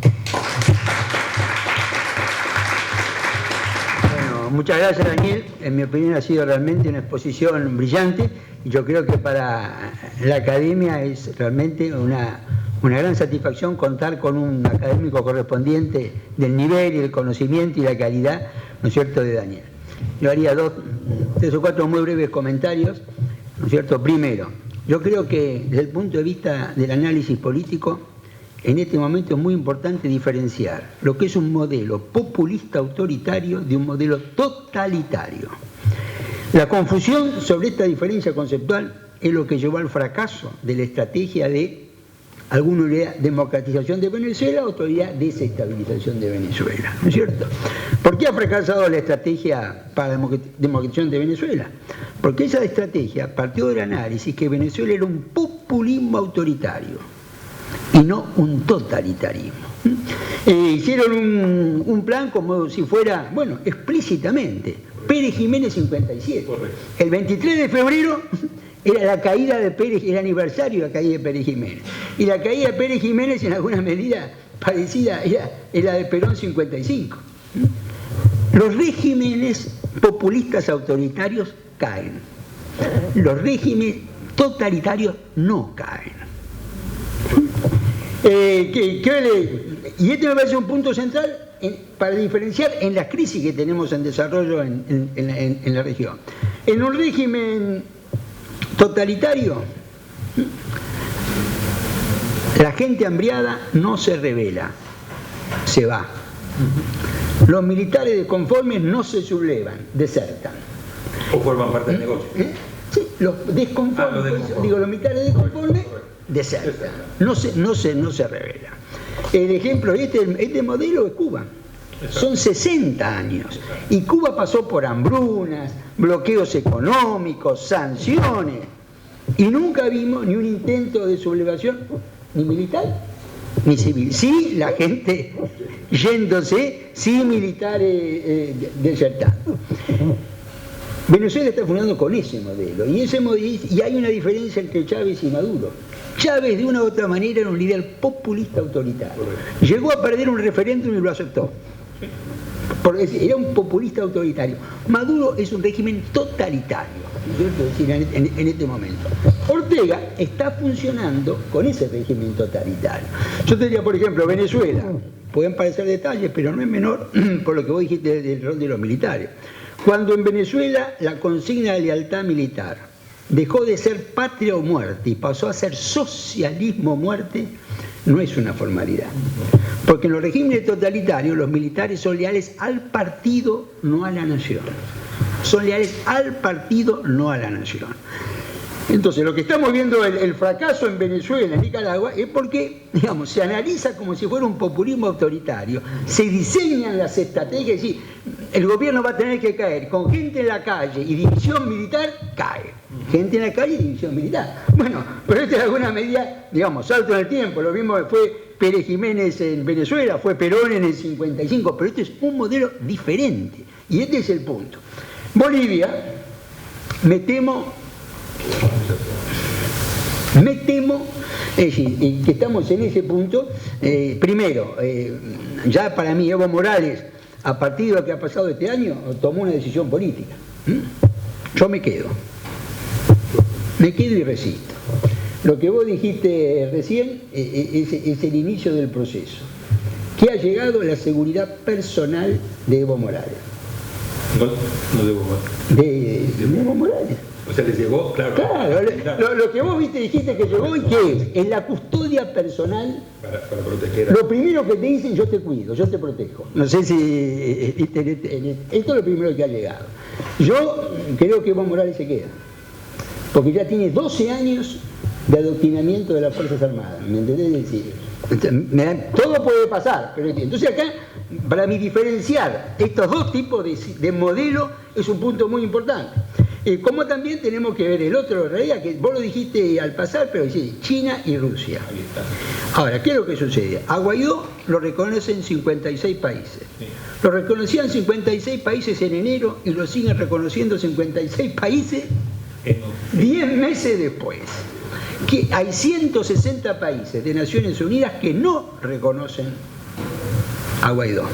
Bueno, muchas gracias, Daniel. En mi opinión ha sido realmente una exposición brillante, y yo creo que para la academia es realmente una gran satisfacción contar con un académico correspondiente del nivel y el conocimiento y la calidad, ¿no es cierto?, de Daniel. Yo haría 3 o 4 muy breves comentarios, ¿no es cierto? Primero, yo creo que desde el punto de vista del análisis político, en este momento es muy importante diferenciar lo que es un modelo populista autoritario de un modelo totalitario. La confusión sobre esta diferencia conceptual es lo que llevó al fracaso de la estrategia de algunos dirían democratización de Venezuela, otros dirían desestabilización de Venezuela, ¿no es cierto? ¿Por qué ha fracasado la estrategia para la democratización de Venezuela? Porque esa estrategia partió del análisis que Venezuela era un populismo autoritario y no un totalitarismo. Hicieron un plan como si fuera, bueno, explícitamente, Pérez Jiménez 57. Correcto. El 23 de febrero era la caída de Pérez, el aniversario de la caída de Pérez Jiménez. Y la caída de Pérez Jiménez en alguna medida parecida era la de Perón 55. Los regímenes populistas autoritarios caen. Los regímenes totalitarios no caen. Y este me parece un punto central para diferenciar en las crisis que tenemos en desarrollo en la región. En un régimen totalitario, la gente hambriada no se rebela, se va. Los militares desconformes no se sublevan, desertan. ¿O forman parte del negocio? Sí, los desconformes, los militares desconformes desertan, no se rebelan. El ejemplo, este modelo es Cuba. Son 60 años. Y Cuba pasó por hambrunas, bloqueos económicos, sanciones. Y nunca vimos ni un intento de sublevación, ni militar, ni civil. Sí, la gente yéndose, sí, militares desertando. Venezuela está funcionando con ese modelo. Y hay una diferencia entre Chávez y Maduro. Chávez, de una u otra manera, era un líder populista autoritario. Llegó a perder un referéndum y lo aceptó. Era un populista autoritario. Maduro es un régimen totalitario, en este momento. Ortega está funcionando con ese régimen totalitario. Yo te diría, por ejemplo, Venezuela. Pueden parecer detalles, pero no es menor por lo que vos dijiste del rol de los militares. Cuando en Venezuela la consigna de lealtad militar dejó de ser patria o muerte y pasó a ser socialismo o muerte, no es una formalidad. Porque en los regímenes totalitarios los militares son leales al partido, no a la nación. Son leales al partido, no a la nación. Entonces, lo que estamos viendo, el fracaso en Venezuela, en Nicaragua, es porque, digamos, se analiza como si fuera un populismo autoritario, se diseñan las estrategias, es decir, el gobierno va a tener que caer con gente en la calle y división militar, cae. Gente en la calle y división militar. Bueno, pero esto es alguna medida, digamos, salto en el tiempo, lo mismo fue Pérez Jiménez en Venezuela, fue Perón en el 55, pero este es un modelo diferente, y este es el punto. Bolivia, me temo, es decir, que estamos en ese punto. Primero, ya para mí Evo Morales, a partir de lo que ha pasado este año, tomó una decisión política. Yo me quedo y resisto. Lo que vos dijiste recién es el inicio del proceso. ¿Qué ha llegado? La seguridad personal de Evo Morales. No de Evo Morales. De Evo Morales. O sea, les llegó, claro. Claro, lo que vos dijiste que llegó, ¿y qué es? En la custodia personal. Para proteger. Lo primero que te dicen, yo te cuido, yo te protejo. No sé si esto es lo primero que ha llegado. Yo creo que Evo Morales se queda. Porque ya tiene 12 años de adoctrinamiento de las Fuerzas Armadas. ¿Me entendés? Todo puede pasar. Pero entonces acá, para mí, diferenciar estos dos tipos de modelo es un punto muy importante. Como también tenemos que ver el otro, en realidad, que vos lo dijiste al pasar, pero sí, China y Rusia. Ahora, ¿qué es lo que sucede? A Guaidó lo reconocen 56 países. Sí. Lo reconocían 56 países en enero y lo siguen reconociendo 56 países 10 meses después. Que hay 160 países de Naciones Unidas que no reconocen a Guaidó.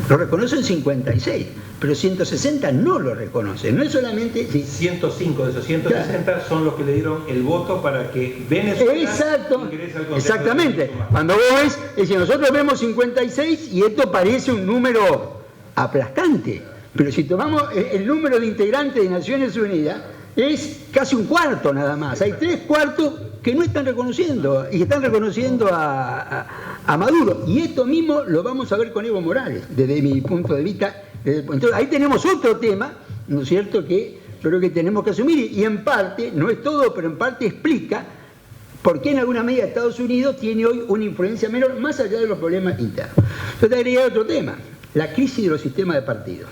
Lo reconocen 56, pero 160 no lo reconocen. No es solamente... Sí. 105 de esos 160 claro. Son los que le dieron el voto para que Venezuela ingrese al Consejo. Exactamente. Cuando vos ves, es decir, nosotros vemos 56 y esto parece un número aplastante. Pero si tomamos el número de integrantes de Naciones Unidas, es casi un cuarto nada más. Hay 3/4 que no están reconociendo y están reconociendo a Maduro. Y esto mismo lo vamos a ver con Evo Morales, desde mi punto de vista. Entonces, ahí tenemos otro tema, ¿no es cierto?, que yo creo que tenemos que asumir. Y en parte, no es todo, pero en parte explica por qué en alguna medida Estados Unidos tiene hoy una influencia menor, más allá de los problemas internos. Yo te agregué otro tema, la crisis de los sistemas de partidos,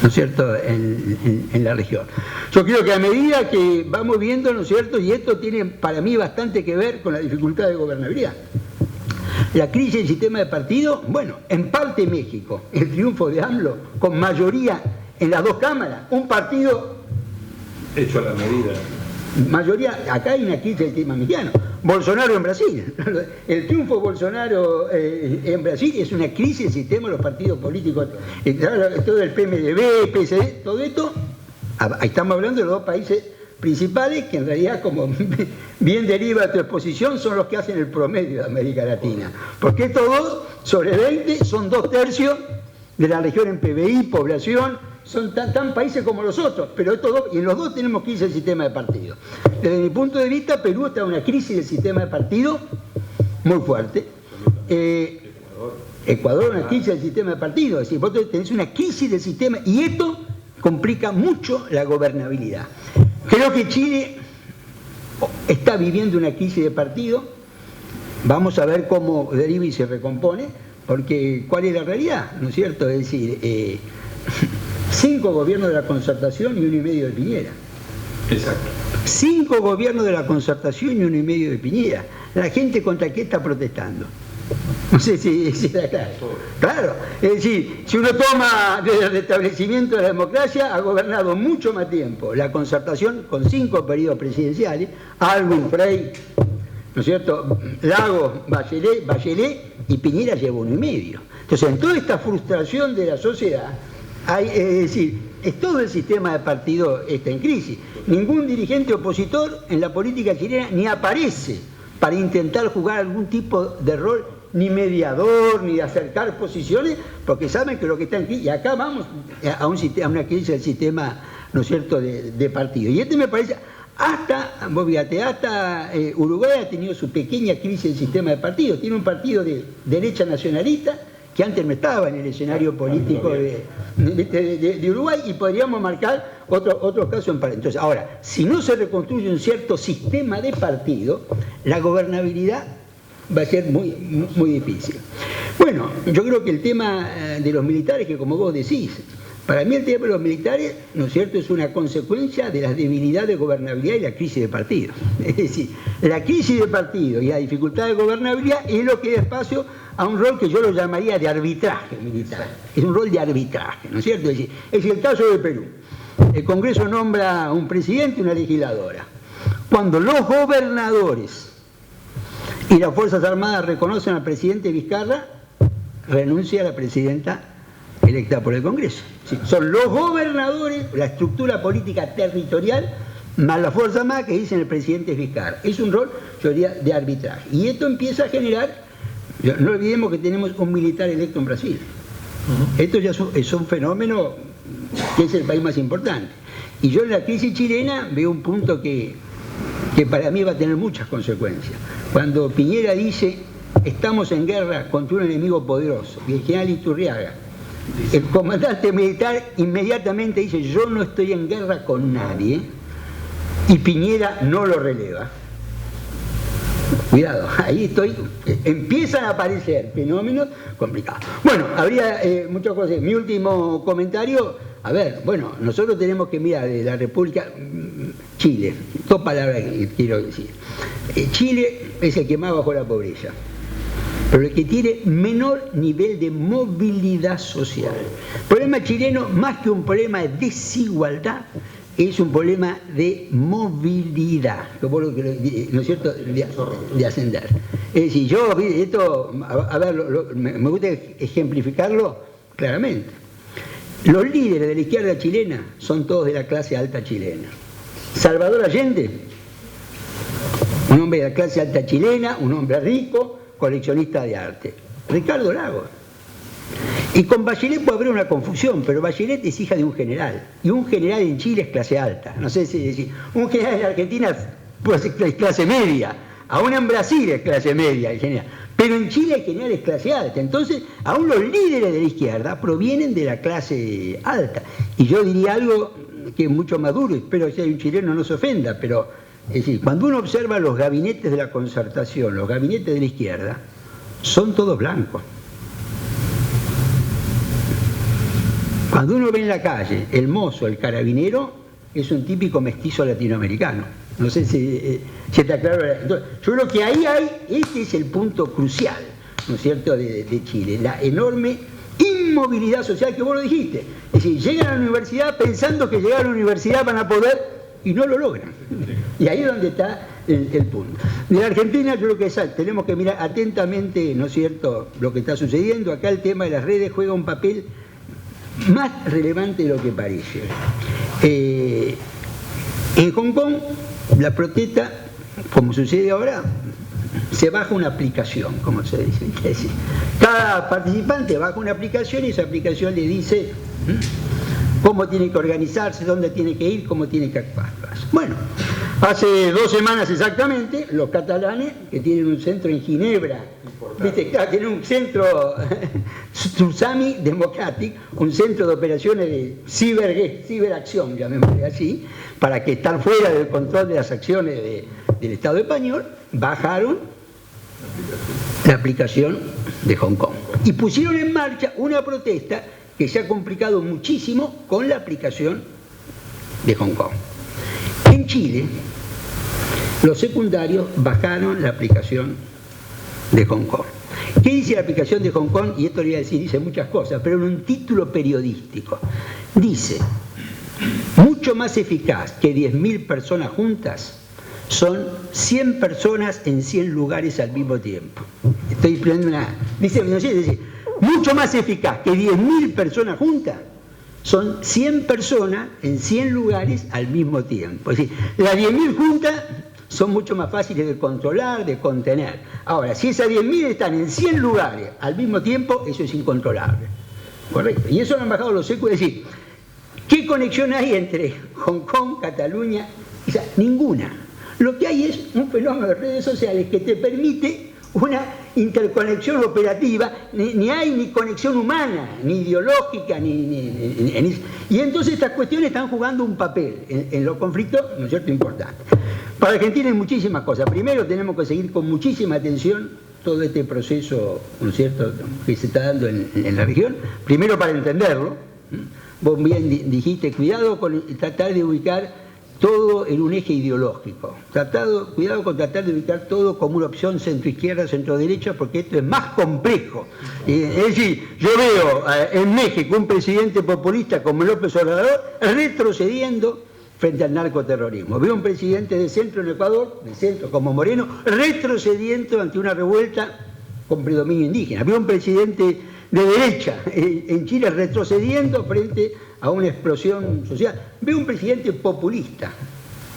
¿no es cierto?, en la región. Yo creo que a medida que vamos viendo, ¿no es cierto?, y esto tiene para mí bastante que ver con la dificultad de gobernabilidad. La crisis del sistema de partido, bueno, en parte México, el triunfo de AMLO, con mayoría en las dos cámaras, un partido... hecho a la medida. Mayoría, acá hay una crisis del sistema mexicano. Bolsonaro en Brasil. El triunfo de Bolsonaro en Brasil es una crisis del sistema de los partidos políticos. Todo el PMDB, PSD, todo esto, ahí estamos hablando de los dos países principales, que en realidad, como bien deriva tu exposición, son los que hacen el promedio de América Latina. Porque estos dos, sobre 20, son 2/3 de la región en PBI, población, son tan países como los otros, pero estos dos, y en los dos tenemos crisis del sistema de partido. Desde mi punto de vista, Perú está en una crisis del sistema de partido muy fuerte. Ecuador una crisis del sistema de partido, es decir, vos tenés una crisis del sistema y esto complica mucho la gobernabilidad. Creo que Chile está viviendo una crisis de partido, vamos a ver cómo deriva y se recompone, porque ¿cuál es la realidad? ¿No es cierto? Es decir, 5 gobiernos de la Concertación y 1 y medio de Piñera. Exacto. 5 gobiernos de la Concertación y 1 y medio de Piñera. La gente contra qué está protestando. No sé si está claro. Claro, es decir, si uno toma desde el restablecimiento de la democracia, ha gobernado mucho más tiempo la Concertación con 5 periodos presidenciales, Alvin, Frey, ¿no es cierto?, Lagos, Bachelet y Piñera lleva 1 y medio. Entonces, en toda esta frustración de la sociedad, es decir, todo el sistema de partido está en crisis. Ningún dirigente opositor en la política chilena ni aparece para intentar jugar algún tipo de rol, ni mediador, ni de acercar posiciones, porque saben que lo que está en crisis, y acá vamos a una crisis del sistema, ¿no es cierto?, de partido. Y este me parece, vos fíjate, hasta Uruguay ha tenido su pequeña crisis del sistema de partido. Tiene un partido de derecha nacionalista, que antes no estaba en el escenario político de Uruguay, y podríamos marcar otros casos en paralelo. Entonces, ahora, si no se reconstruye un cierto sistema de partido, la gobernabilidad va a ser muy, muy difícil. Bueno, yo creo que el tema de los militares, que como vos decís, para mí el tema de los militares, ¿no es cierto?, es una consecuencia de las debilidades de gobernabilidad y la crisis de partido. Es decir, la crisis de partido y la dificultad de gobernabilidad es lo que da espacio a un rol que yo lo llamaría de arbitraje militar. Es un rol de arbitraje, ¿no es cierto? Es decir, es el caso de Perú. El Congreso nombra un presidente y una legisladora. Cuando los gobernadores y las Fuerzas Armadas reconocen al presidente Vizcarra, renuncia a la presidenta electa por el Congreso. Sí, son los gobernadores, la estructura política territorial, más las Fuerzas Armadas que dicen el presidente es Vizcarra. Es un rol, yo diría, de arbitraje. Y esto empieza a generar, no olvidemos que tenemos un militar electo en Brasil. Esto ya es un fenómeno que es el país más importante. Y yo en la crisis chilena veo un punto que para mí va a tener muchas consecuencias. Cuando Piñera dice, estamos en guerra contra un enemigo poderoso, y el general Iturriaga, el comandante militar, inmediatamente dice, yo no estoy en guerra con nadie, y Piñera no lo releva. Cuidado, ahí empiezan a aparecer fenómenos complicados. Bueno, habría muchas cosas. Mi último comentario, a ver, bueno, nosotros tenemos que mirar de la República, Chile, 2 palabras que quiero decir. Chile es el que más bajó la pobreza, pero el que tiene menor nivel de movilidad social. El problema chileno, más que un problema de desigualdad, es un problema de movilidad, ¿no es cierto?, de ascender. Es decir, yo, esto, a ver, me gusta ejemplificarlo claramente. Los líderes de la izquierda chilena son todos de la clase alta chilena. Salvador Allende, un hombre de la clase alta chilena, un hombre rico, coleccionista de arte. Ricardo Lagos. Y con Bachelet puede haber una confusión, pero Bachelet es hija de un general, y un general en Chile es clase alta. No sé si decir, un general en Argentina pues, es clase media, aún en Brasil es clase media el general, pero en Chile el general es clase alta. Entonces, aún los líderes de la izquierda provienen de la clase alta. Y yo diría algo que es mucho más duro, espero que si hay un chileno no se ofenda, pero es decir, cuando uno observa los gabinetes de la Concertación, los gabinetes de la izquierda, son todos blancos. Cuando uno ve en la calle el mozo, el carabinero, es un típico mestizo latinoamericano. No sé si está claro. Entonces, yo creo que ahí este es el punto crucial, ¿no es cierto?, de Chile, la enorme inmovilidad social que vos lo dijiste. Es decir, llegan a la universidad pensando que llegar a la universidad van a poder y no lo logran. Y ahí es donde está el punto. De la Argentina yo creo que tenemos que mirar atentamente, ¿no es cierto?, lo que está sucediendo. Acá el tema de las redes juega un papel más relevante de lo que parece. En Hong Kong, la protesta, como sucede ahora, se baja una aplicación, como se dice. Es decir, cada participante baja una aplicación y esa aplicación le dice cómo tiene que organizarse, dónde tiene que ir, cómo tiene que actuar. Bueno, hace 2 semanas exactamente, los catalanes, que tienen un centro en Ginebra, ¿viste? Claro, tienen un centro Tsunami Democratic, un centro de operaciones de ciberacción, llamémosle así, para que están fuera del control de las acciones del Estado español, bajaron la aplicación de Hong Kong y pusieron en marcha una protesta que se ha complicado muchísimo con la aplicación de Hong Kong. En Chile, los secundarios bajaron la aplicación de Hong Kong. ¿Qué dice la aplicación de Hong Kong? Y esto le voy a decir, dice muchas cosas, pero en un título periodístico. Dice, mucho más eficaz que 10.000 personas juntas son 100 personas en 100 lugares al mismo tiempo. Estoy poniendo una... Dice, mucho más eficaz que 10.000 personas juntas son 100 personas en 100 lugares al mismo tiempo. Es decir, las 10.000 juntas son mucho más fáciles de controlar, de contener. Ahora, si esas 10.000 están en 100 lugares al mismo tiempo, eso es incontrolable. Correcto. Y eso lo han bajado los secos. Es decir, ¿qué conexión hay entre Hong Kong, Cataluña? O sea, ninguna. Lo que hay es un fenómeno de redes sociales que te permite una interconexión operativa, ni hay ni conexión humana, ni ideológica, y entonces estas cuestiones están jugando un papel en los conflictos, ¿no es cierto?, importante. Para Argentina hay muchísimas cosas. Primero tenemos que seguir con muchísima atención todo este proceso, ¿no es cierto?, que se está dando en la región, primero para entenderlo. Vos bien dijiste, cuidado con tratar de ubicar todo en un eje ideológico. Cuidado con tratar de ubicar todo como una opción centro-izquierda, centro-derecha, porque esto es más complejo. Es decir, yo veo en México un presidente populista como López Obrador retrocediendo frente al narcoterrorismo. Veo un presidente de centro en Ecuador, de centro como Moreno, retrocediendo ante una revuelta con predominio indígena. Veo un presidente de derecha en Chile retrocediendo frente a una explosión social. Veo un presidente populista,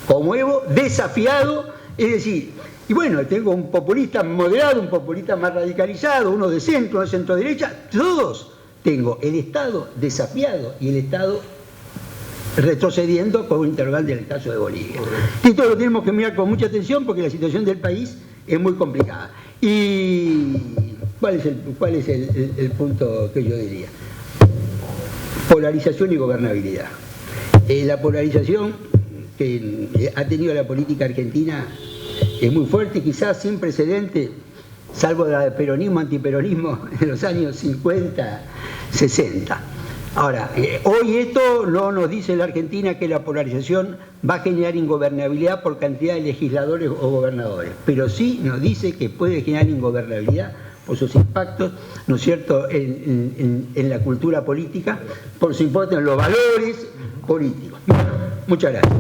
como Evo, desafiado, es decir, y bueno, tengo un populista moderado, un populista más radicalizado, uno de centro, uno de centro-derecha, todos. Tengo el Estado desafiado y el Estado retrocediendo con un interrogante en el caso de Bolivia. Y esto lo tenemos que mirar con mucha atención porque la situación del país es muy complicada. Y ¿cuál es el punto que yo diría? Polarización y gobernabilidad. La polarización que ha tenido la política argentina es muy fuerte, quizás sin precedente, salvo la de peronismo, antiperonismo en los años 50, 60. Ahora, hoy esto no nos dice la Argentina que la polarización va a generar ingobernabilidad por cantidad de legisladores o gobernadores, pero sí nos dice que puede generar ingobernabilidad por sus impactos, ¿no es cierto?, en la cultura política, por su impacto en los valores políticos. Bueno, muchas gracias.